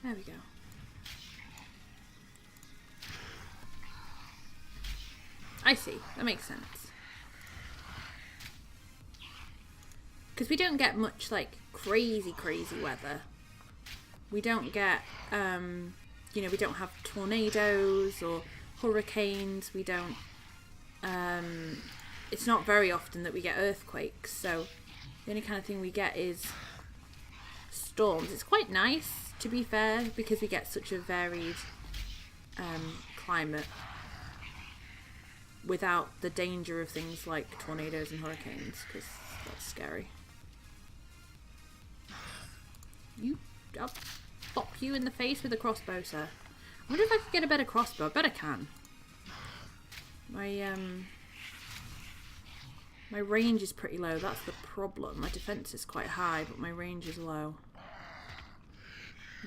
There we go. I see. That makes sense. Because we don't get much, like, crazy weather. We don't get, you know, we don't have tornadoes or hurricanes. We don't, it's not very often that we get earthquakes. So the only kind of thing we get is storms. It's quite nice, to be fair, because we get such a varied climate without the danger of things like tornadoes and hurricanes, because that's scary. I'll pop you in the face with a crossbow, sir. I wonder if I could get a better crossbow. I bet I can. My range is pretty low. That's the problem. My defense is quite high, but my range is low.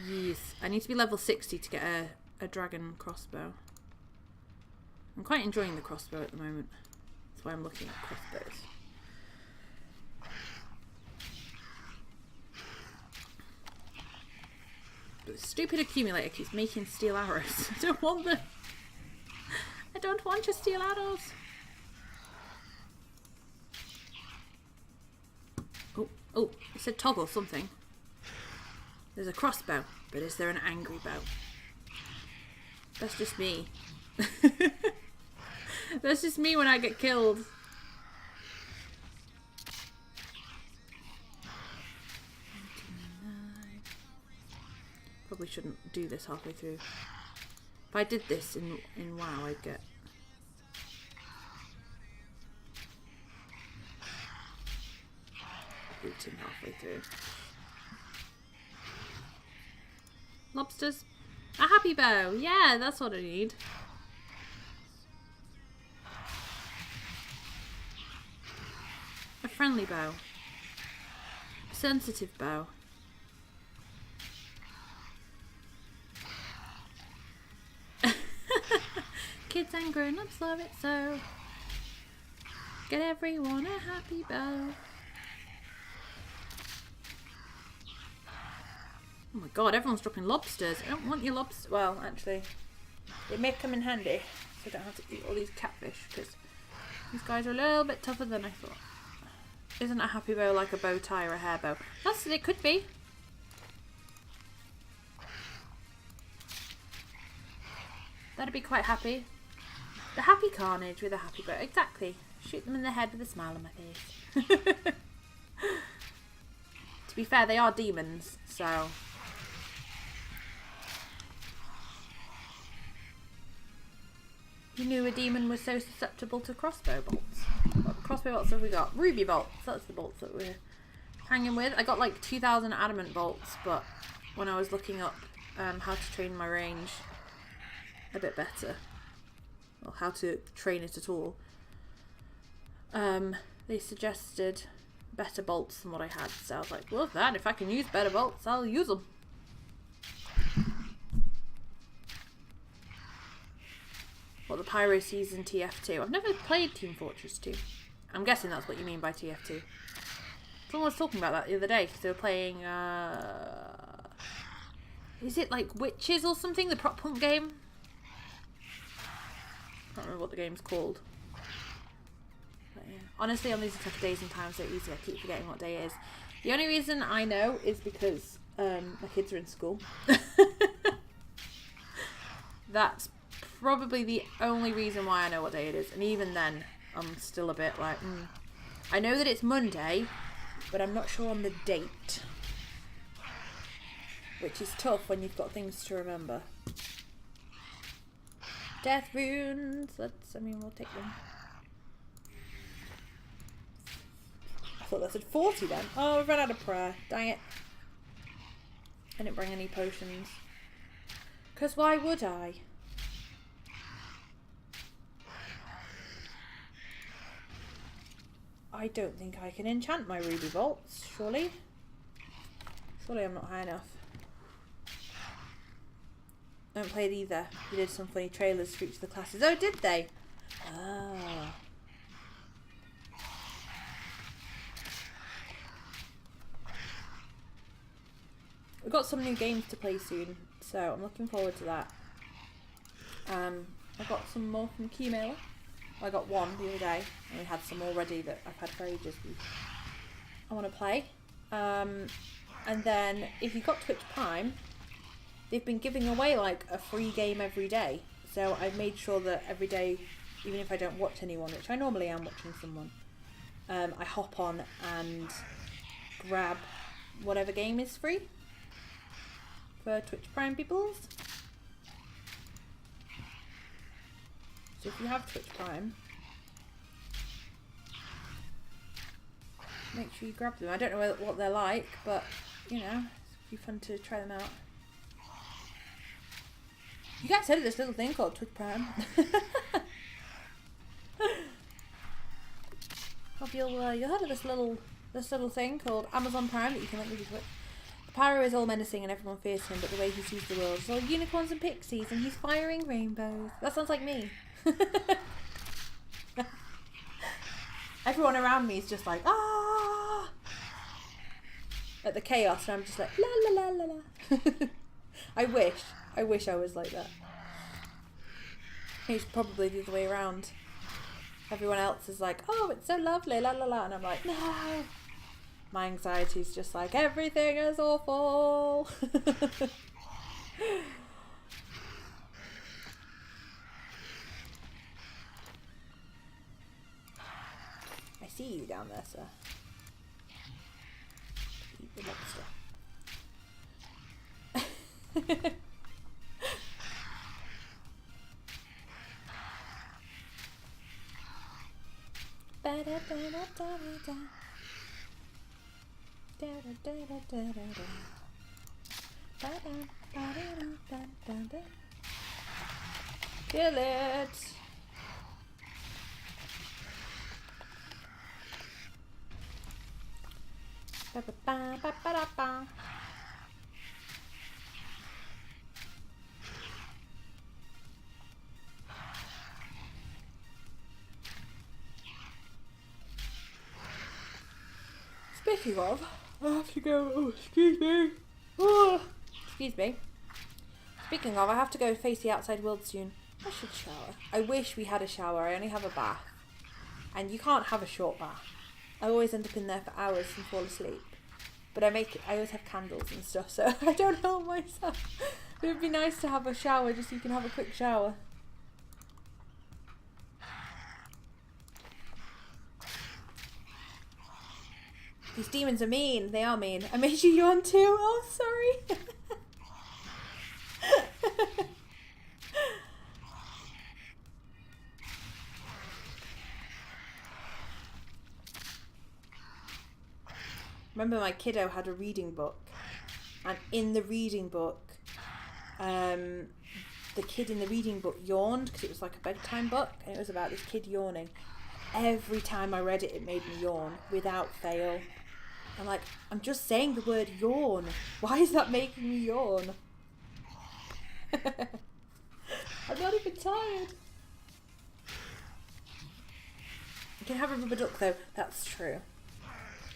Yes. I need to be level 60 to get a dragon crossbow. I'm quite enjoying the crossbow at the moment. That's why I'm looking at crossbows. But the stupid accumulator keeps making steel arrows. I don't want them. I don't want your steel arrows. Oh, it said toggle something. There's a crossbow, but is there an angry bow? That's just me. That's just me when I get killed. Probably shouldn't do this halfway through. If I did this in WoW, I'd get... booting halfway through. Lobsters. A happy bow. Yeah, that's what I need. A friendly bow. A sensitive bow. Kids and grown-ups love it so. Get everyone a happy bow. Oh my god, everyone's dropping lobsters. I don't want your lobster. Well, actually, they may come in handy, so I don't have to eat all these catfish, because these guys are a little bit tougher than I thought. Isn't a happy bow like a bow tie or a hair bow? It could be. That'd be quite happy. The happy carnage with a happy bow. Exactly. Shoot them in the head with a smile on my face. To be fair, they are demons, so... You knew a demon was so susceptible to crossbow bolts. What crossbow bolts have we got? Ruby bolts. That's the bolts that we're hanging with. I got like 2,000 adamant bolts, but when I was looking up how to train my range a bit better, or how to train it at all, they suggested better bolts than what I had. So I was like, well, if I can use better bolts, I'll use them. What the Pyro sees in TF2. I've never played Team Fortress 2. I'm guessing that's what you mean by TF2. Someone was talking about that the other day because they were playing, is it like Witches or something? The prop punk game? I can't remember what the game's called. But yeah. Honestly, on these type of days and times, so easy. I keep forgetting what day it is. The only reason I know is because my kids are in school. That's probably the only reason why I know what day it is, and even then I'm still a bit like I know that it's Monday, but I'm not sure on the date, which is tough when you've got things to remember. Death runes, we'll take them. I thought that said 40 then. Oh, I've run out of prayer, dang it. I didn't bring any potions, because why would I? I don't think I can enchant my ruby bolts, surely. Surely I'm not high enough. I haven't played either. They did some funny trailers for each of the classes. Oh, did they? Ah. We've got some new games to play soon, so I'm looking forward to that. I got some more from Keymailer. I got one the other day, and we had some already that I've had for ages. I want to play. And then, if you've got Twitch Prime, they've been giving away like a free game every day. So I've made sure that every day, even if I don't watch anyone, which I normally am watching someone, I hop on and grab whatever game is free for Twitch Prime peoples. So if you have Twitch Prime, make sure you grab them. I don't know what they're like, but you know, it'd be fun to try them out. You guys heard of this little thing called Twitch Prime? Have you heard of this little thing called Amazon Prime that you can link with your Twitch? The Pyro is all menacing and everyone fears him, but the way he sees the world is all unicorns and pixies, and he's firing rainbows. That sounds like me. Everyone around me is just like, ah, at the chaos, and I'm just like, la la la la la. I wish I was like that. It's probably the other way around. Everyone else is like, oh, it's so lovely, la la la, and I'm like, no, My anxiety is just like, everything is awful. I see you down there, sir. Eat the lobster. Kill it. Speaking of, I have to go. Oh, excuse me. Oh, excuse me. Speaking of, I have to go face the outside world soon. I should shower. I wish we had a shower. I only have a bath. And you can't have a short bath. I always end up in there for hours and fall asleep. But I always have candles and stuff, so I don't help myself. It would be nice to have a shower just so you can have a quick shower. These demons are mean. They are mean. I made you yawn too. Oh, sorry. Remember my kiddo had a reading book, and in the reading book, the kid in the reading book yawned because it was like a bedtime book, and it was about this kid yawning. Every time I read it, it made me yawn without fail. I'm like, I'm just saying the word yawn. Why is that making me yawn? I'm not even tired. You can have a rubber duck though, that's true.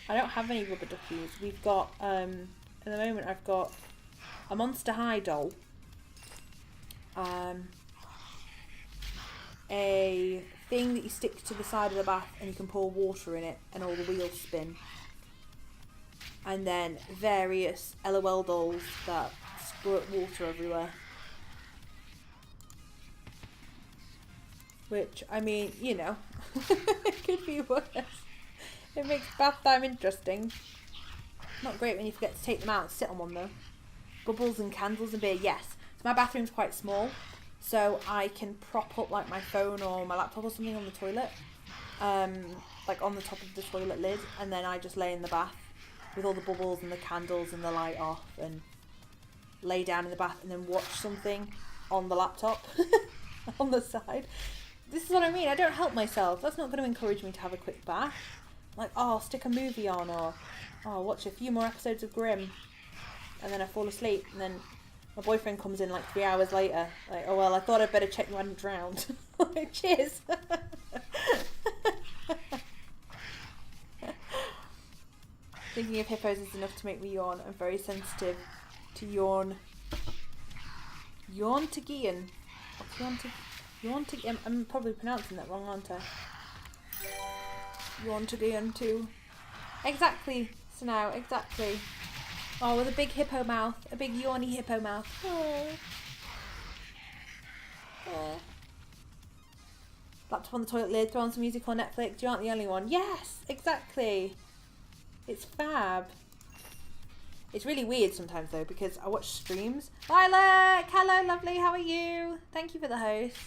I don't have any rubber duckies. We've got, at the moment I've got a Monster High doll. A thing that you stick to the side of the bath and you can pour water in it and all the wheels spin. And then various LOL dolls that squirt water everywhere. Which, I mean, you know, it could be worse. It makes bath time interesting. Not great when you forget to take them out and sit on one though. Bubbles and candles and beer, yes. So my bathroom's quite small, so I can prop up like my phone or my laptop or something on the toilet. Like on the top of the toilet lid, and then I just lay in the bath with all the bubbles and the candles and the light off and lay down in the bath and then watch something on the laptop on the side. This is what I mean, I don't help myself. That's not going to encourage me to have a quick bath. Like, oh, I'll stick a movie on, or oh, I'll watch a few more episodes of Grimm, and then I fall asleep, and then my boyfriend comes in like 3 hours later, like, oh well, I thought I'd better check you hadn't drowned. Like, cheers. Thinking of hippos is enough to make me yawn. I'm very sensitive to yawn. Yawn-to-gian. Yawn-to-gian. I'm probably pronouncing that wrong, aren't I? Yawn-to-gian too. Exactly, so now, exactly. Oh, with a big hippo mouth. A big yawny hippo mouth. Oh. Oh. Laptop on the toilet lid, throw on some music on Netflix. You aren't the only one. Yes, exactly. It's fab. It's really weird sometimes though, because I watch streams. Lilac! Hello, lovely, how are you? Thank you for the host.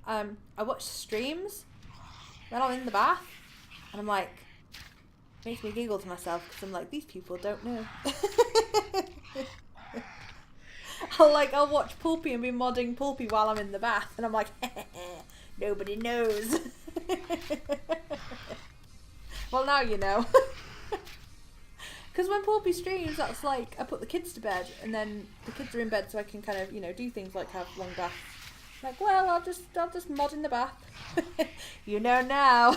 I watch streams when I'm in the bath, and I'm like, makes me giggle to myself, because I'm like, these people don't know. I'll watch Pulpy and be modding Pulpy while I'm in the bath, and I'm like, nobody knows. Well, now you know. Because when Pulpy streams, that's like, I put the kids to bed, and then the kids are in bed, so I can kind of, you know, do things like have long baths. Like, well, I'll just mod in the bath. You know now.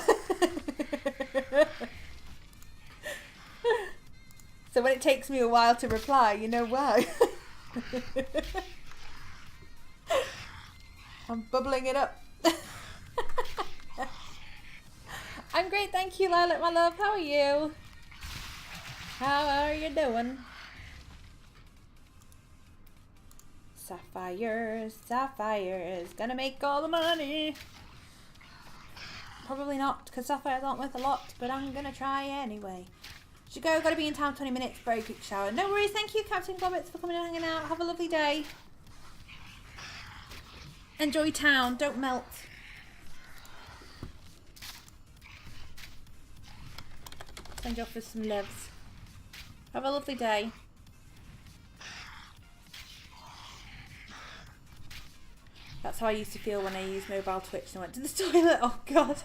So when it takes me a while to reply, you know why. I'm bubbling it up. I'm great, thank you, Lilac, my love. How are you? How are you doing? Sapphires, sapphires, gonna make all the money. Probably not, because sapphires aren't worth a lot, but I'm gonna try anyway. Should go, gotta be in town 20 minutes, very quick shower. No worries, thank you Captain Gobbets for coming and hanging out. Have a lovely day. Enjoy town, don't melt. Send you off with some loves. Have a lovely day. That's how I used to feel when I used mobile Twitch and I went to the toilet. Oh god.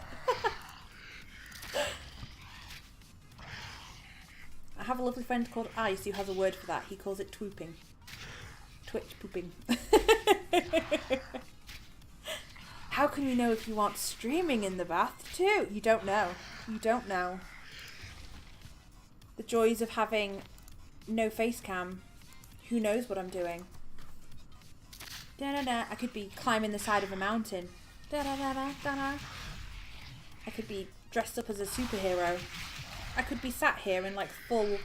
I have a lovely friend called Ice who has a word for that. He calls it twooping. Twitch pooping. How can you know if you want streaming in the bath too? You don't know. You don't know. The joys of having no face cam. Who knows what I'm doing? Da da da. I could be climbing the side of a mountain. Da da da da da da. I could be dressed up as a superhero. I could be sat here in like full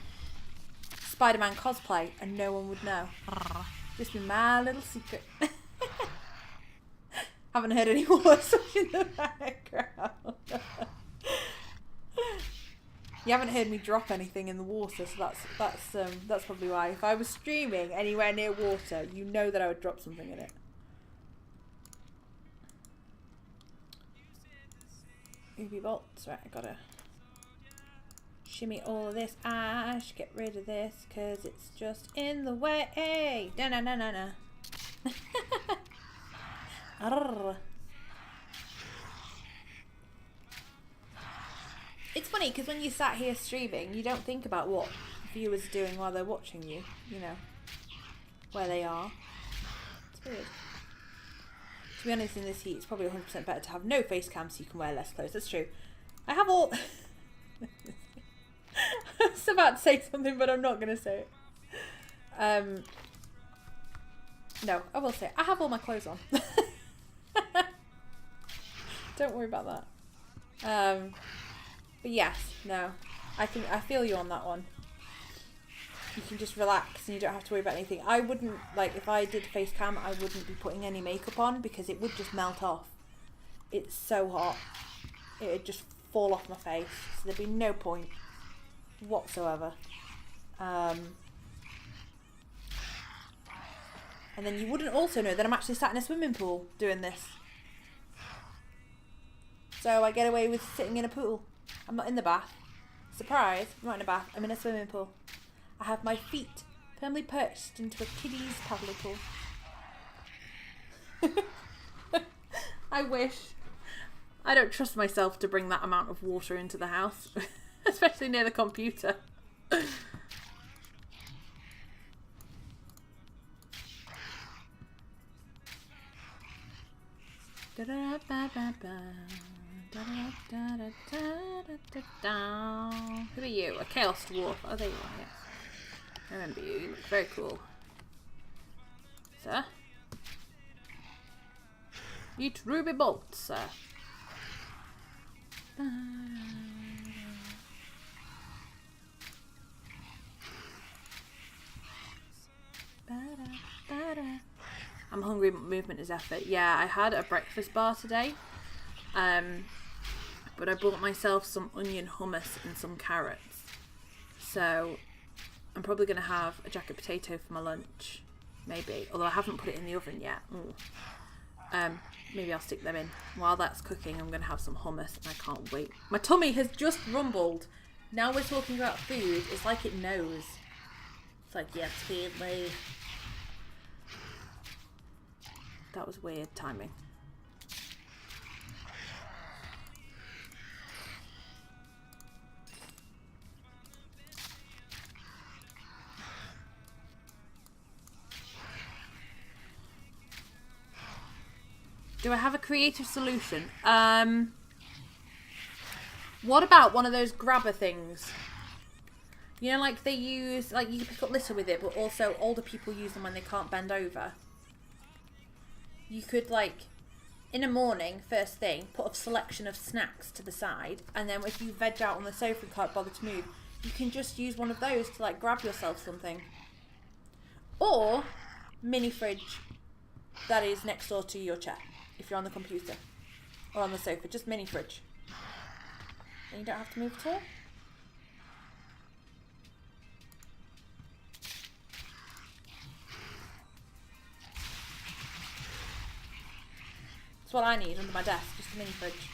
Spider-Man cosplay and no one would know. Just be my little secret. Haven't heard any words in the background. You haven't heard me drop anything in the water, so that's probably why. If I was streaming anywhere near water, you know that I would drop something in it. Ruby bolts, right? I gotta shimmy all of this ash, get rid of this, cause it's just in the way. No, no, no, no, no. It's funny because when you sat here streaming, you don't think about what viewers are doing while they're watching you. You know, where they are. It's weird. To be honest, in this heat, it's probably 100% better to have no face cam so you can wear less clothes. That's true. I have all... I was about to say something, but I'm not going to say it. No, I will say it. I have all my clothes on. Don't worry about that. But yes, no. I feel you on that one. You can just relax and you don't have to worry about anything. I wouldn't, like, if I did face cam, I wouldn't be putting any makeup on because it would just melt off. It's so hot. It would just fall off my face. So there'd be no point whatsoever. And then you wouldn't also know that I'm actually sat in a swimming pool doing this. So I get away with sitting in a pool. I'm not in the bath. Surprise, I'm not in a bath, I'm in a swimming pool. I have my feet firmly perched into a kiddie's paddle pool. I wish. I don't trust myself to bring that amount of water into the house, especially near the computer. Who are you? A Chaos Dwarf. Oh, there you are, yes. I remember you. You look very cool. Sir? Eat ruby bolts, sir. I'm hungry, but movement is effort. Yeah, I had a breakfast bar today. But I bought myself some onion hummus and some carrots. So I'm probably going to have a jacket potato for my lunch. Maybe. Although I haven't put it in the oven yet. Maybe I'll stick them in. While that's cooking, I'm going to have some hummus and I can't wait. My tummy has just rumbled. Now we're talking about food. It's like it knows. It's like, yes, feed me. That was weird timing. Do I have a creative solution? What about one of those grabber things? You know, like they use, like you can pick up litter with it, but also older people use them when they can't bend over. You could, like, in the morning, first thing, put a selection of snacks to the side, and then if you veg out on the sofa and can't bother to move, you can just use one of those to like grab yourself something. Or mini fridge that is next door to your chair if you're on the computer or on the sofa. Just mini fridge. And you don't have to move at all. That's what I need under my desk, just a mini fridge.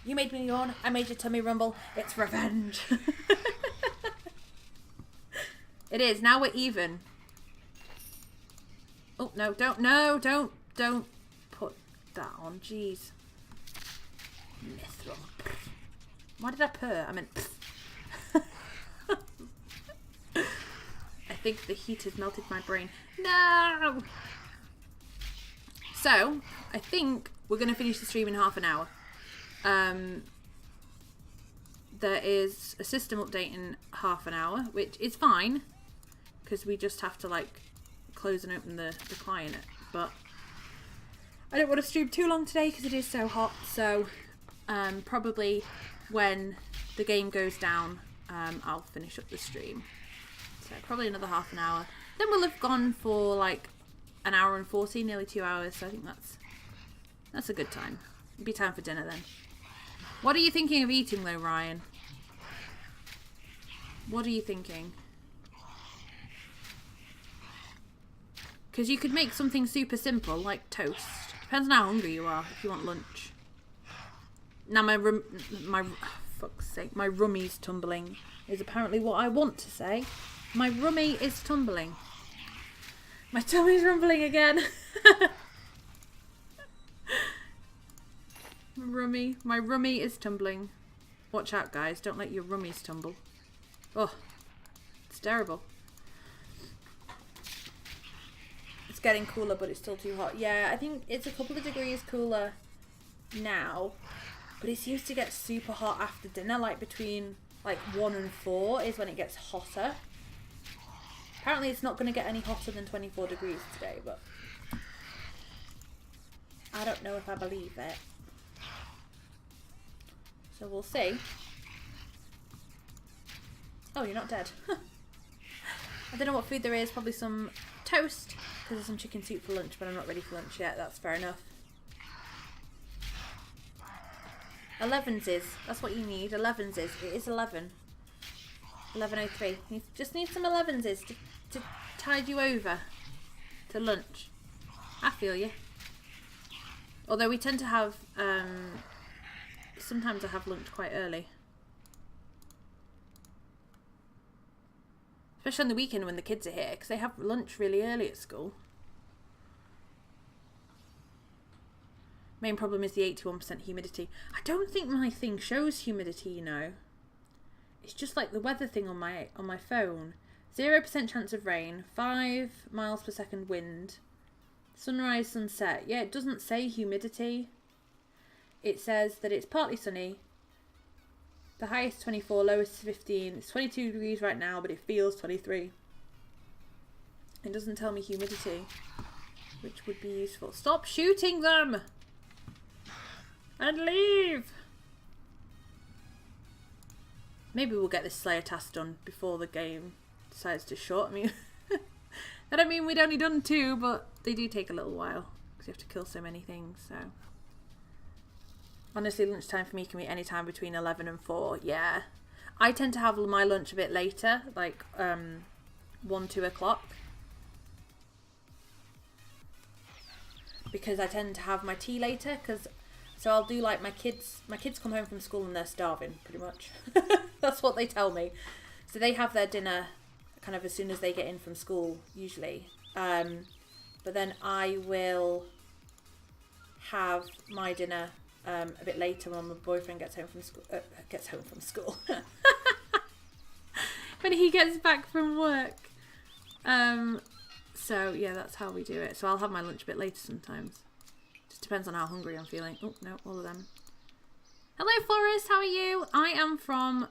You made me yawn, I made your tummy rumble. It's revenge. It is, now we're even. Oh, no, don't put that on, jeez. Mithril. Why did I purr? I meant I think the heat has melted my brain. No! So, I think we're going to finish the stream in half an hour. There is a system update in half an hour, which is fine, because we just have to, like, close and open the client. But I don't want to stream too long today because it is so hot, so probably when the game goes down, I'll finish up the stream. So probably another half an hour. Then we'll have gone for, like, an hour and 40, nearly 2 hours, so I think that's a good time. It'll be time for dinner then. What are you thinking of eating though, Ryan? What are you thinking? Because you could make something super simple, like toast. Depends on how hungry you are, if you want lunch. Now fuck's sake, my rummy's tumbling is apparently what I want to say. My rummy is tumbling. My tummy's rumbling again. My rummy is tumbling. Watch out, guys. Don't let your rummies tumble. Oh, it's terrible. It's getting cooler, but it's still too hot. Yeah, I think it's a couple of degrees cooler now, but it seems to get super hot after dinner, like between like 1 and 4 is when it gets hotter. Apparently it's not going to get any hotter than 24 degrees today, but I don't know if I believe it. So we'll see. Oh, you're not dead. I don't know what food there is. Probably some toast, because there's some chicken soup for lunch, but I'm not ready for lunch yet. That's fair enough. 11s. That's what you need. 11s. It is 11. 11:03. You just need some 11s to tide you over to lunch. I feel you. Although we tend to have, sometimes I have lunch quite early. Especially on the weekend when the kids are here, because they have lunch really early at school. Main problem is the 81% humidity. I don't think my thing shows humidity, you know. It's just like the weather thing on my phone. 0% chance of rain, 5 miles per second wind, sunrise, sunset. Yeah, it doesn't say humidity. It says that it's partly sunny. The highest 24, lowest 15. It's 22 degrees right now, but it feels 23. It doesn't tell me humidity, which would be useful. Stop shooting them! And leave! Maybe we'll get this Slayer task done before the game decides to short me. I don't mean we'd only done 2, but they do take a little while because you have to kill so many things. So honestly, lunchtime for me can be any time between 11 and 4. Yeah, I tend to have my lunch a bit later, like 1, 2 o'clock, because I tend to have my tea later. So I'll do like my kids come home from school and they're starving, pretty much. That's what they tell me. So they have their dinner kind of as soon as they get in from school, usually. But then I will have my dinner a bit later when my boyfriend gets home from school. When he gets back from work. So yeah, that's how we do it. So I'll have my lunch a bit later sometimes. Just depends on how hungry I'm feeling. Oh, no, all of them. Hello, Forrest. How are you? I am from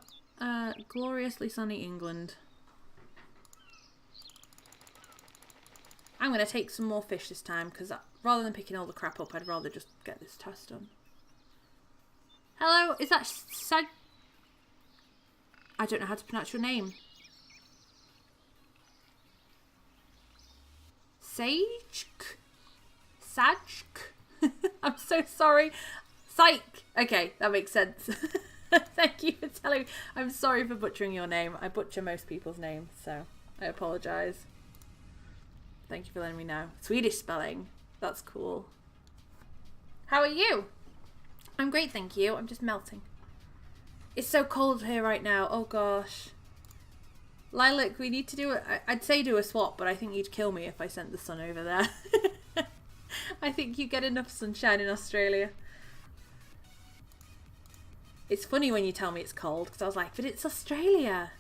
gloriously sunny England. I'm going to take some more fish this time because rather than picking all the crap up, I'd rather just get this task done. Hello, is that I don't know how to pronounce your name. Sajk? Sajk? I'm so sorry. Psych! Okay, that makes sense. Thank you for telling me. I'm sorry for butchering your name. I butcher most people's names, so I apologise. Thank you for letting me know. Swedish spelling. That's cool. How are you? I'm great, thank you. I'm just melting. It's so cold here right now. Oh gosh. Lilac, we need to do I'd say do a swap, but I think you'd kill me if I sent the sun over there. I think you get enough sunshine in Australia. It's funny when you tell me it's cold, because I was like, but it's Australia.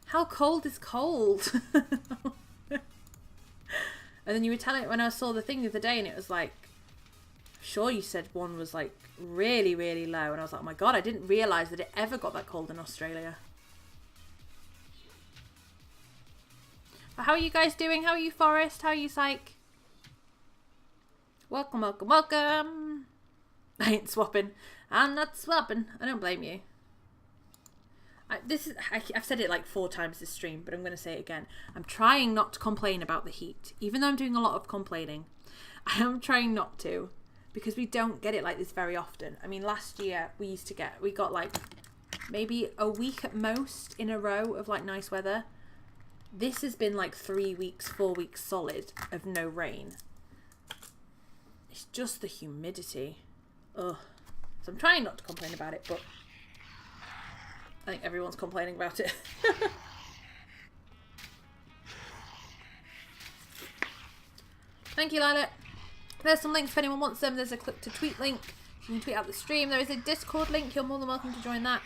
How cold is cold? And then you were telling it when I saw the thing the other day, and it was like, sure, you said one was like really, really low. And I was like, oh my God, I didn't realise that it ever got that cold in Australia. But how are you guys doing? How are you, Forest? How are you, Psych? Welcome, welcome, welcome. I ain't swapping. I'm not swapping. I don't blame you. I've said it like 4 times this stream, but I'm going to say it again. I'm trying not to complain about the heat. Even though I'm doing a lot of complaining, I am trying not to, because we don't get it like this very often. I mean, last year we got like maybe a week at most in a row of like nice weather. This has been like 3 weeks, 4 weeks solid of no rain. It's just the humidity. Ugh. So I'm trying not to complain about it, but I think everyone's complaining about it. Thank you, Lilac. There's some links if anyone wants them. There's a click to tweet link. You can tweet out the stream. There is a Discord link. You're more than welcome to join that.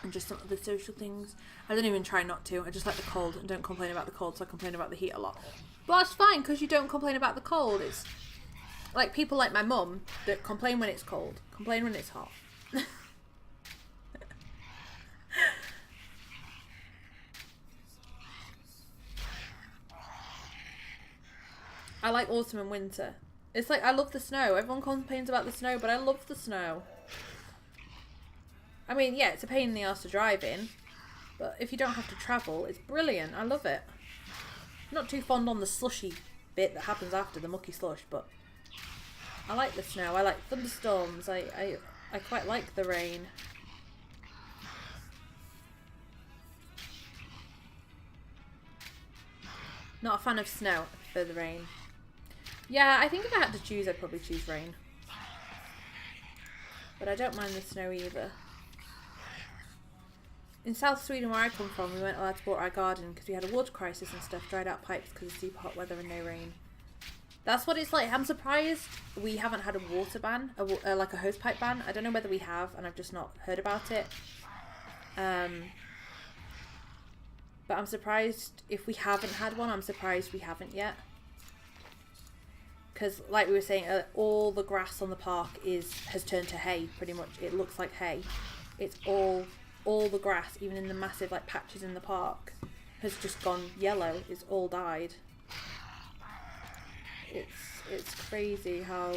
And just some other social things. I don't even try not to. I just like the cold and don't complain about the cold, so I complain about the heat a lot. But that's fine, because you don't complain about the cold. It's like people like my mum that complain when it's cold, complain when it's hot. I like autumn and winter. It's like, I love the snow. Everyone complains about the snow, but I love the snow. I mean, yeah, it's a pain in the ass to drive in, but if you don't have to travel, it's brilliant. I love it. Not too fond on the slushy bit that happens after the mucky slush, but I like the snow. I like thunderstorms. I quite like the rain. Not a fan of snow. I prefer the rain. Yeah, I think if I had to choose, I'd probably choose rain. But I don't mind the snow either. In South Sweden, where I come from, we weren't allowed to water our garden because we had a water crisis and stuff, dried out pipes because of super hot weather and no rain. That's what it's like. I'm surprised we haven't had a water ban, like a hosepipe ban. I don't know whether we have, and I've just not heard about it. But I'm surprised if we haven't had one. I'm surprised we haven't yet. Because, like we were saying, all the grass on the park has turned to hay, pretty much. It looks like hay. It's all the grass, even in the massive like patches in the park, has just gone yellow. It's all died. It's crazy how,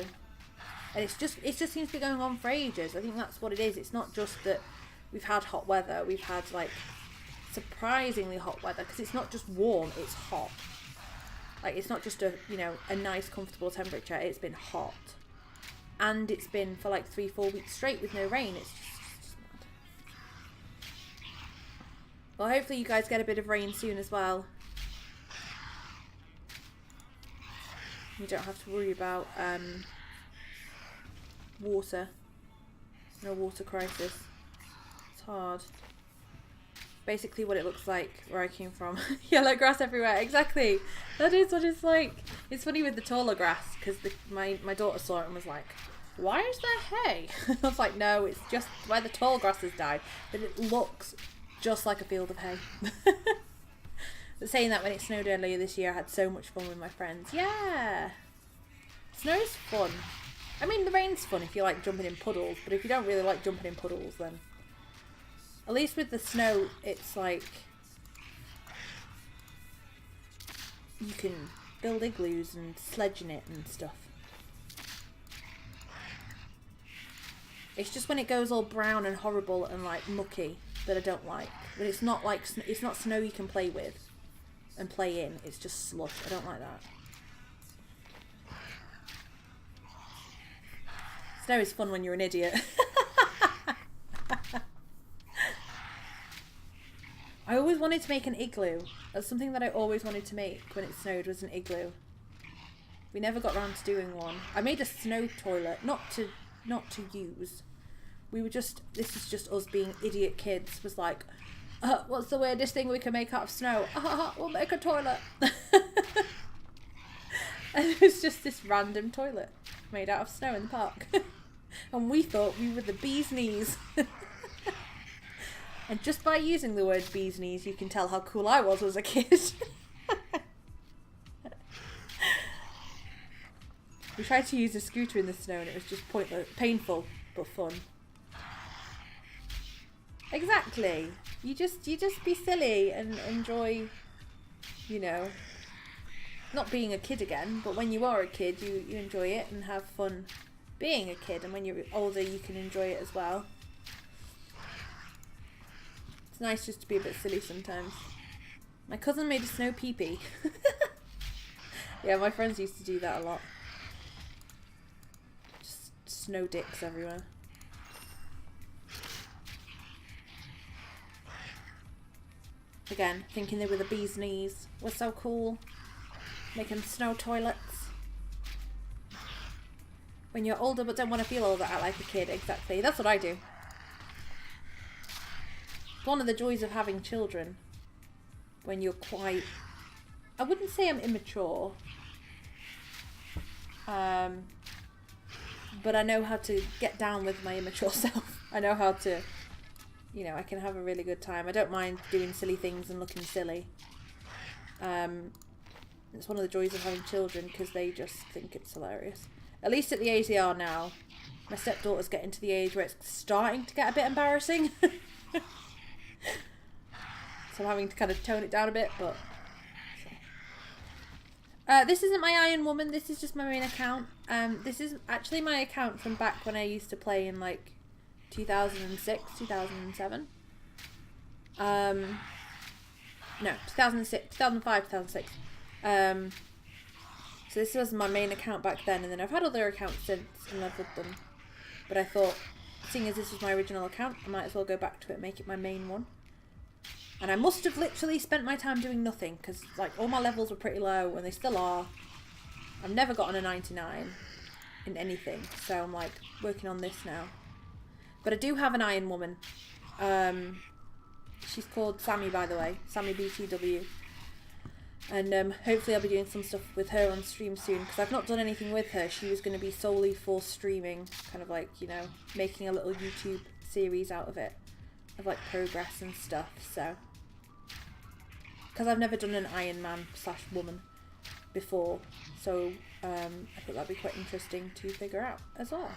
and it just seems to be going on for ages. I think that's what it is. It's not just that we've had hot weather. We've had like surprisingly hot weather, because it's not just warm, it's hot. Like, it's not just a nice comfortable temperature. It's been hot, and it's been for like 3-4 weeks straight with no rain. It's just mad. Well, hopefully you guys get a bit of rain soon as well. You don't have to worry about water. No water crisis. It's hard. Basically what it looks like where I came from. Yellow grass everywhere. Exactly. That is what it's like. It's funny with the taller grass, because my daughter saw it and was like, why is there hay? I was like, no, it's just where the tall grass has died. But it looks just like a field of hay. But saying that, when it snowed earlier this year, I had so much fun with my friends. Yeah. Snow's fun. I mean, the rain's fun if you like jumping in puddles, but if you don't really like jumping in puddles, then... At least with the snow, it's like... You can build igloos and sledge in it and stuff. It's just when it goes all brown and horrible and like mucky that I don't like. But it's not like, it's not snow you can play with and play in. It's just slush. I don't like that. Snow is fun when you're an idiot. I always wanted to make an igloo. That's something that I always wanted to make when it snowed, was an igloo. We never got around to doing one. I made a snow toilet, not to use. We were just, this is just us being idiot kids, was like, what's the weirdest thing we can make out of snow? We'll make a toilet. And it was just this random toilet made out of snow in the park. And we thought we were the bee's knees. And just by using the word bee's knees, you can tell how cool I was as a kid. We tried to use a scooter in the snow and it was just pointless, painful, but fun. Exactly. You just be silly and enjoy, you know, not being a kid again, but when you are a kid, you enjoy it and have fun being a kid, and when you're older, you can enjoy it as well. It's nice just to be a bit silly sometimes. My cousin made a snow pee-pee. Yeah, my friends used to do that a lot. Just snow dicks everywhere. Again, thinking they were the bee's knees. We're so cool. Making snow toilets. When you're older but don't want to feel older, act like a kid. Exactly. That's what I do. One of the joys of having children, when you're quite, I wouldn't say I'm immature, but I know how to get down with my immature self. I know how to, you know, I can have a really good time. I don't mind doing silly things and looking silly. It's one of the joys of having children, because they just think it's hilarious. At least at the age they are now. My stepdaughter's getting to the age where it's starting to get a bit embarrassing. So I'm having to kind of tone it down a bit, but... this isn't my Iron Woman, this is just my main account. This is actually my account from back when I used to play in, like, 2006, 2007. No, 2006, 2005, 2006. So this was my main account back then, and then I've had other accounts since and leveled them. But I thought, seeing as this was my original account, I might as well go back to it and make it my main one. And I must have literally spent my time doing nothing, because like all my levels were pretty low, and they still are. I've never gotten a 99 in anything, so I'm like working on this now. But I do have an Iron Woman. She's called Sammy, by the way, Sammy BTW. And hopefully I'll be doing some stuff with her on stream soon, because I've not done anything with her. She was going to be solely for streaming, kind of like, you know, making a little YouTube series out of it, of like progress and stuff. So, because I've never done an Iron Man / woman before, so I think that'd be quite interesting to figure out as well.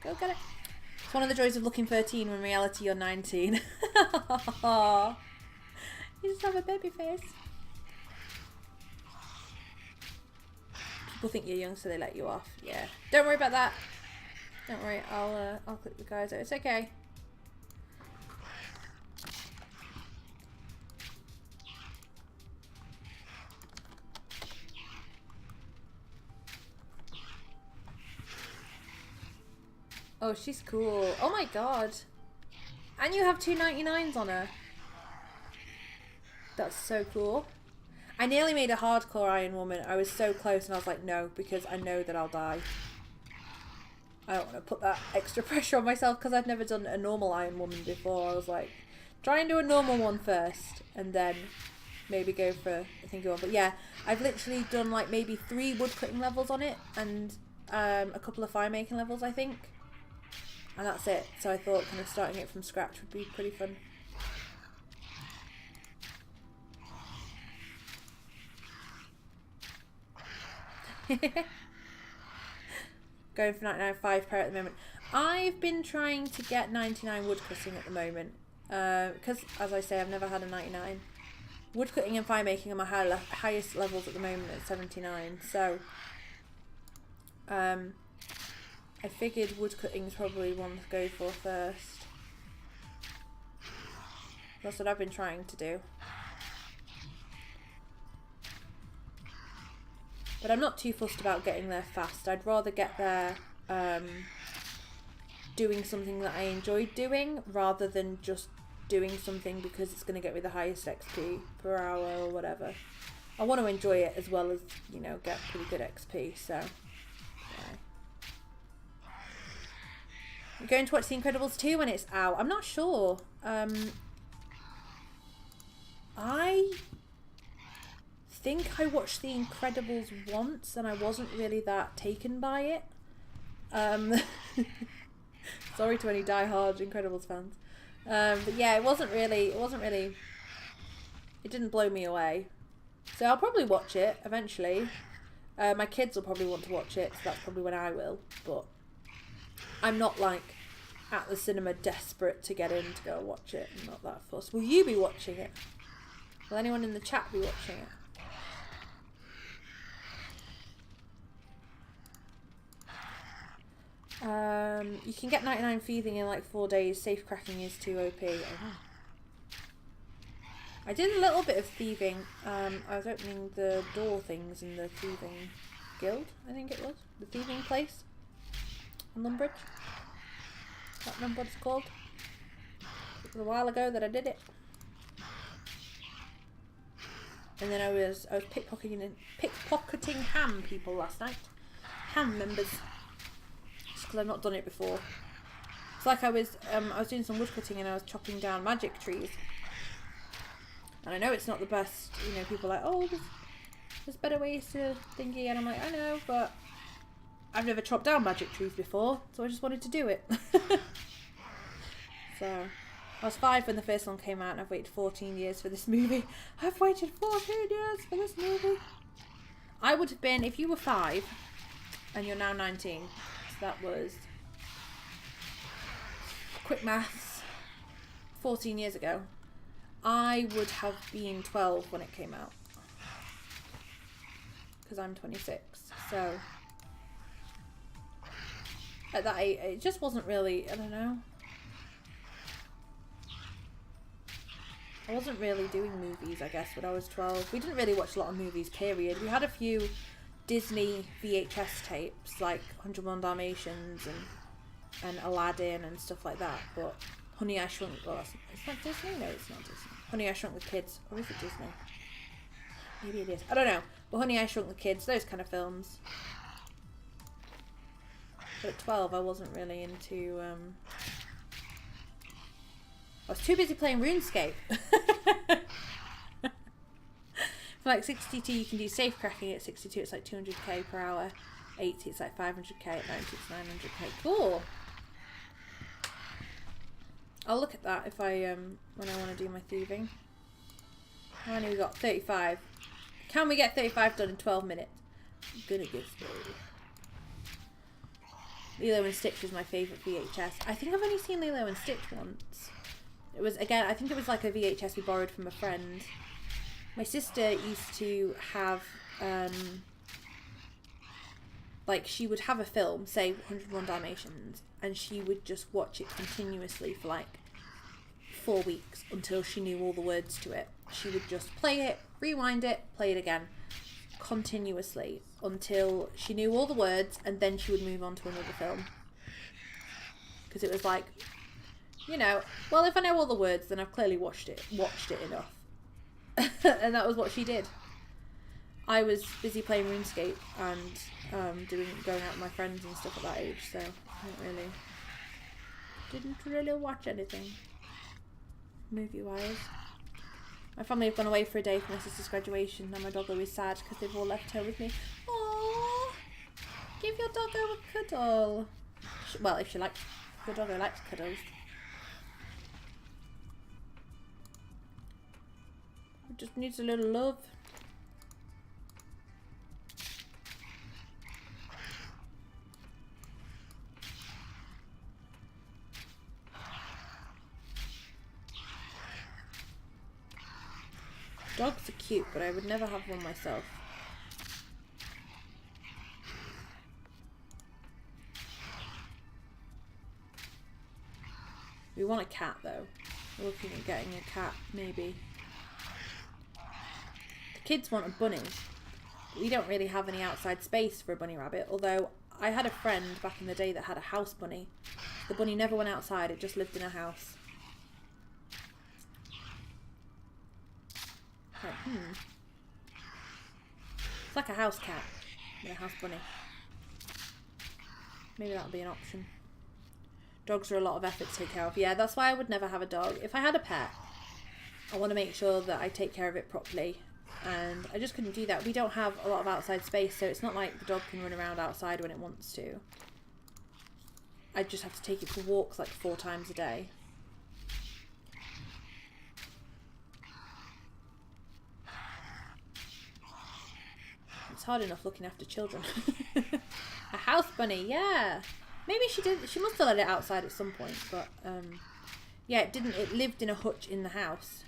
Go get it. It's one of the joys of looking 13 when in reality you're 19. You just have a baby face. People think you're young, so they let you off. Yeah. Don't worry about that. Don't worry. I'll click the guys out. It's okay. Oh, she's cool. Oh my god. And you have 299s on her. That's so cool. I nearly made a hardcore Iron Woman. I was so close and I was like, no, because I know that I'll die. I don't want to put that extra pressure on myself, because I've never done a normal Iron Woman before. I was like, try and do a normal one first and then maybe go for a thingy one. But yeah, I've literally done like maybe 3 woodcutting levels on it and a couple of fire making levels, I think. And that's it. So I thought kind of starting it from scratch would be pretty fun. Going for 99.5 per at the moment. I've been trying to get 99 woodcutting at the moment. Because, as I say, I've never had a 99. Woodcutting and fire making are my highest levels at the moment at 79. So I figured woodcutting is probably one to go for first. That's what I've been trying to do. But I'm not too fussed about getting there fast. I'd rather get there doing something that I enjoyed doing rather than just doing something because it's going to get me the highest XP per hour or whatever. I want to enjoy it as well as, you know, get pretty good XP, so... Yeah. You're going to watch The Incredibles 2 when it's out? I'm not sure. I think I watched The Incredibles once and I wasn't really that taken by it. Sorry to any die-hard Incredibles fans. But yeah, it didn't blow me away. So I'll probably watch it eventually. My kids will probably want to watch it, so that's probably when I will. But I'm not like at the cinema desperate to get in to go watch it. I'm not that fussed. Will you be watching it? Will anyone in the chat be watching it? You can get 99 thieving in like 4 days. Safe cracking is too OP. Oh. I did a little bit of thieving. I was opening the door things in the thieving guild, I think it was. The thieving place on Lumbridge. Can't remember what it's called. It was a while ago that I did it. And then I was pickpocketing ham people last night. Ham members. Because I've not done it before. It's like I was doing some woodcutting and I was chopping down magic trees. And I know it's not the best, you know, people are like, oh, there's better ways to thingy, and I'm like, I know, but I've never chopped down magic trees before, so I just wanted to do it. So, I was 5 when the first one came out and I've waited 14 years for this movie. I've waited 14 years for this movie. I would have been, if you were 5 and you're now 19, that was, quick maths, 14 years ago. I would have been 12 when it came out. Because I'm 26. So, at that age, it just wasn't really, I don't know. I wasn't really doing movies, I guess, when I was 12. We didn't really watch a lot of movies, period. We had a few Disney VHS tapes, like 101 Dalmatians and Aladdin and stuff like that, but Honey, I Shrunk... Well, it's not Disney? No, it's not Disney. Honey, I Shrunk the Kids. Or is it Disney? Maybe it is. I don't know. But Honey, I Shrunk the Kids, those kind of films. But at 12, I wasn't really into... I was too busy playing RuneScape. For like 62, you can do safe cracking. At 62, it's like 200k per hour. 80, it's like 500k. At 90, it's 900k. Cool. I'll look at that if I when I want to do my thieving. How many we got? 35. Can we get 35 done in 12 minutes? I'm gonna get started. Lilo and Stitch was my favourite VHS. I think I've only seen Lilo and Stitch once. It was, again, I think it was like a VHS we borrowed from a friend. My sister used to have, like, she would have a film, say 101 Dalmatians, and she would just watch it continuously for like 4 weeks until she knew all the words to it. She would just play it, rewind it, play it again, continuously until she knew all the words, and then she would move on to another film. Because it was like, you know, well, if I know all the words, then I've clearly watched it enough. And that was what she did. I was busy playing RuneScape and going out with my friends and stuff at that age, so I didn't really watch anything movie-wise. My family have gone away for a day for my sister's graduation, and my doggo is sad because they've all left her with me. Aww! Give your doggo a cuddle. Well, if your doggo likes cuddles. It just needs a little love. Dogs are cute, but I would never have one myself. want a cat though. We're looking at getting a cat, maybe. The kids want a bunny. We don't really have any outside space for a bunny rabbit, although I had a friend back in the day that had a house bunny. The bunny never went outside, it just lived in a house. Like, it's like a house cat with a house bunny. Maybe that'll be an option. Dogs are a lot of effort to take care of. Yeah, that's why I would never have a dog. If I had a pet, I want to make sure that I take care of it properly. And I just couldn't do that. We don't have a lot of outside space, so it's not like the dog can run around outside when it wants to. I just have to take it for walks like 4 times a day. It's hard enough looking after children. A house bunny, yeah. Maybe she did. She must have let it outside at some point, but yeah, it didn't. It lived in a hutch in the house,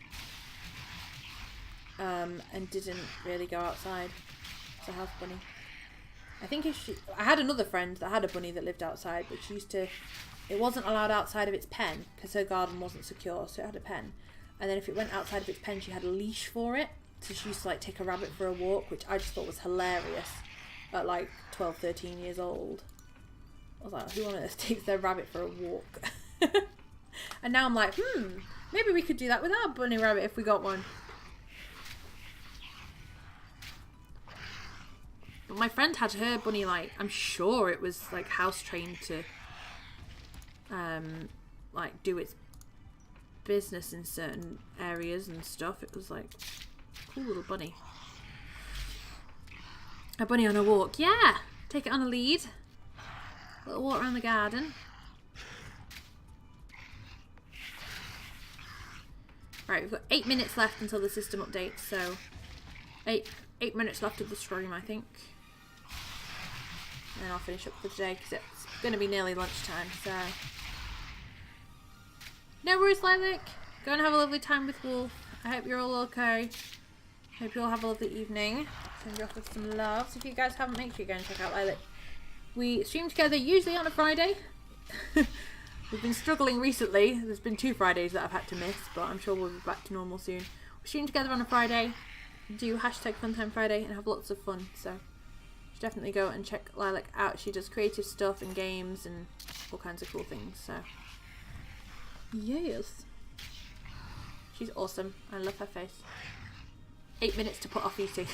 and didn't really go outside. It's a house bunny. I think I had another friend that had a bunny that lived outside, but she used to. It wasn't allowed outside of its pen because her garden wasn't secure, so it had a pen. And then if it went outside of its pen, she had a leash for it. So she used to like take a rabbit for a walk, which I just thought was hilarious at like 12, 13 years old. I was like, who on earth takes their rabbit for a walk? And now I'm like, maybe we could do that with our bunny rabbit if we got one. But my friend had her bunny, like, I'm sure it was like house trained to like do its business in certain areas and stuff. It was like cool little bunny. A bunny on a walk, yeah. Take it on a lead. Little walk around the garden. Right, we've got 8 minutes left until the system updates, so 8 minutes left of the stream, I think. And then I'll finish up for today because it's going to be nearly lunchtime, so. No worries, Lilac. Go and have a lovely time with Wolf. I hope you're all okay. Hope you all have a lovely evening. Send you off with some love. So if you guys haven't, make sure you go and check out Lilac. We stream together usually on a Friday. We've been struggling recently. There's been 2 Fridays that I've had to miss, but I'm sure we'll be back to normal soon. We stream together on a Friday, do hashtag Funtime Friday, and have lots of fun. So you should definitely go and check Lilac out. She does creative stuff and games and all kinds of cool things. So yes, she's awesome. I love her face. 8 minutes to put off eating.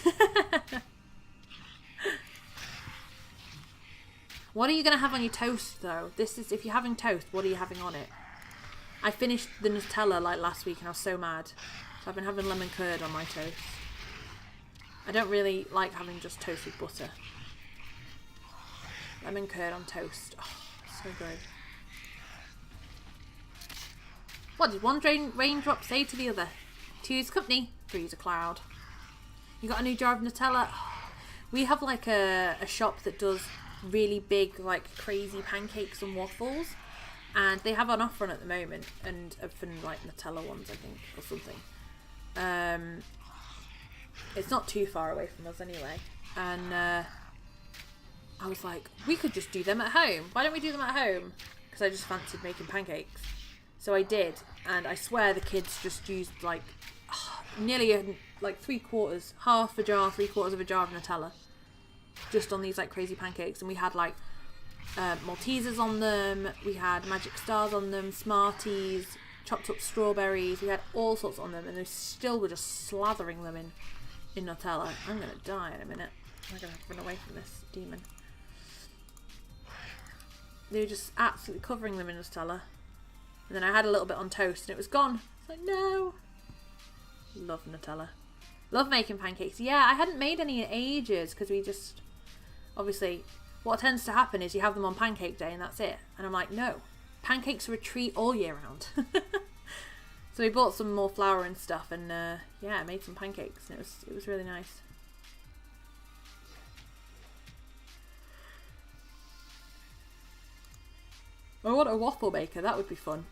What are you going to have on your toast, though? This is, if you're having toast, what are you having on it? I finished the Nutella, like, last week, and I was so mad. So I've been having lemon curd on my toast. I don't really like having just toast with butter. Lemon curd on toast. Oh, so good. What did one raindrop say to the other? Two's company, three's a cloud. You got a new jar of Nutella? Oh, we have, like, a shop that does really big, like, crazy pancakes and waffles, and they have an offer on at the moment, and often like Nutella ones, I think, or something. It's not too far away from us anyway, and I was like, we could just do them at home. Why don't we do them at home? Because I just fancied making pancakes, so I did, and I swear the kids just used like nearly like 3/4, half a jar, 3/4 of a jar of Nutella just on these like crazy pancakes. And we had like Maltesers on them, we had Magic Stars on them, Smarties, chopped up strawberries, we had all sorts on them, and they still were just slathering them in Nutella. I'm gonna die in a minute. I'm gonna have to run away from this demon. They were just absolutely covering them in Nutella, and then I had a little bit on toast and it was gone. It's like, no. Love Nutella. Love making pancakes. Yeah, I hadn't made any in ages because we just, obviously, what tends to happen is you have them on pancake day and that's it. And I'm like, no, pancakes are a treat all year round. So we bought some more flour and stuff, and yeah, I made some pancakes, and it was really nice. I want a waffle maker. That would be fun.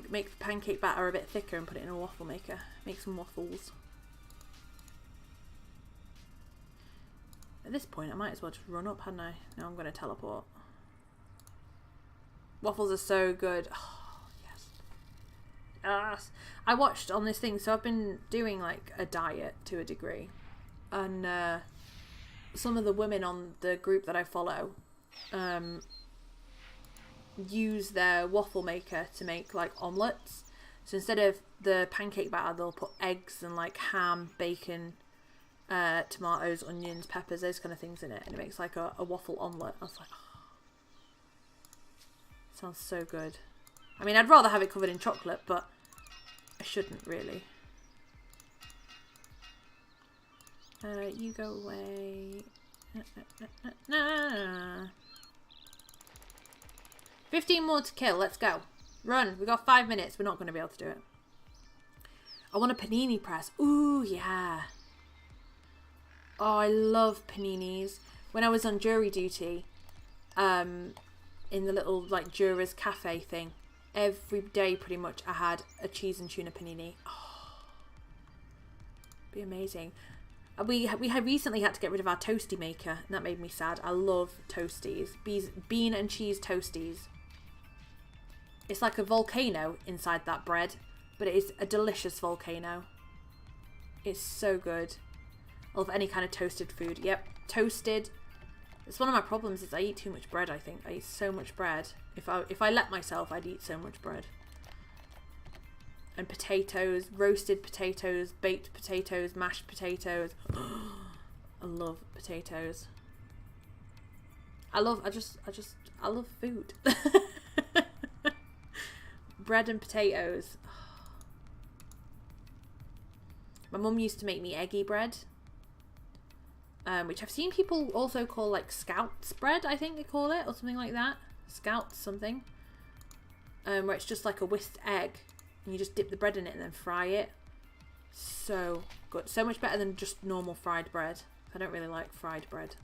Make the pancake batter a bit thicker and put it in a waffle maker. Make some waffles. At this point, I might as well just run up, hadn't I? Now I'm going to teleport. Waffles are so good. Oh, I watched on this thing, so I've been doing like a diet to a degree, and some of the women on the group that I follow use their waffle maker to make like omelettes. So instead of the pancake batter, they'll put eggs and like ham, bacon, tomatoes, onions, peppers, those kind of things in it, and it makes like a waffle omelette. I was like, oh, sounds so good. I mean, I'd rather have it covered in chocolate, but I shouldn't really. You go away. 15 more to kill. Let's go. Run. We got 5 minutes. We're not going to be able to do it. I want a panini press. Ooh, yeah. Oh, I love paninis. When I was on jury duty, in the little like jurors cafe thing, every day pretty much I had a cheese and tuna panini. Oh, be amazing. We had recently had to get rid of our toasty maker, and that made me sad. I love toasties. Bean and cheese toasties. It's like a volcano inside that bread, but it is a delicious volcano. It's so good. I love any kind of toasted food. Yep, toasted. It's one of my problems is I eat too much bread, I think. I eat so much bread. If I let myself, I'd eat so much bread. And potatoes, roasted potatoes, baked potatoes, mashed potatoes. I love potatoes. I love food. Bread and potatoes. My mum used to make me eggy bread, which I've seen people also call like Scouts bread, I think they call it, or something like that. Scouts something. Where it's just like a whisked egg, and you just dip the bread in it and then fry it. So good. So much better than just normal fried bread. I don't really like fried bread.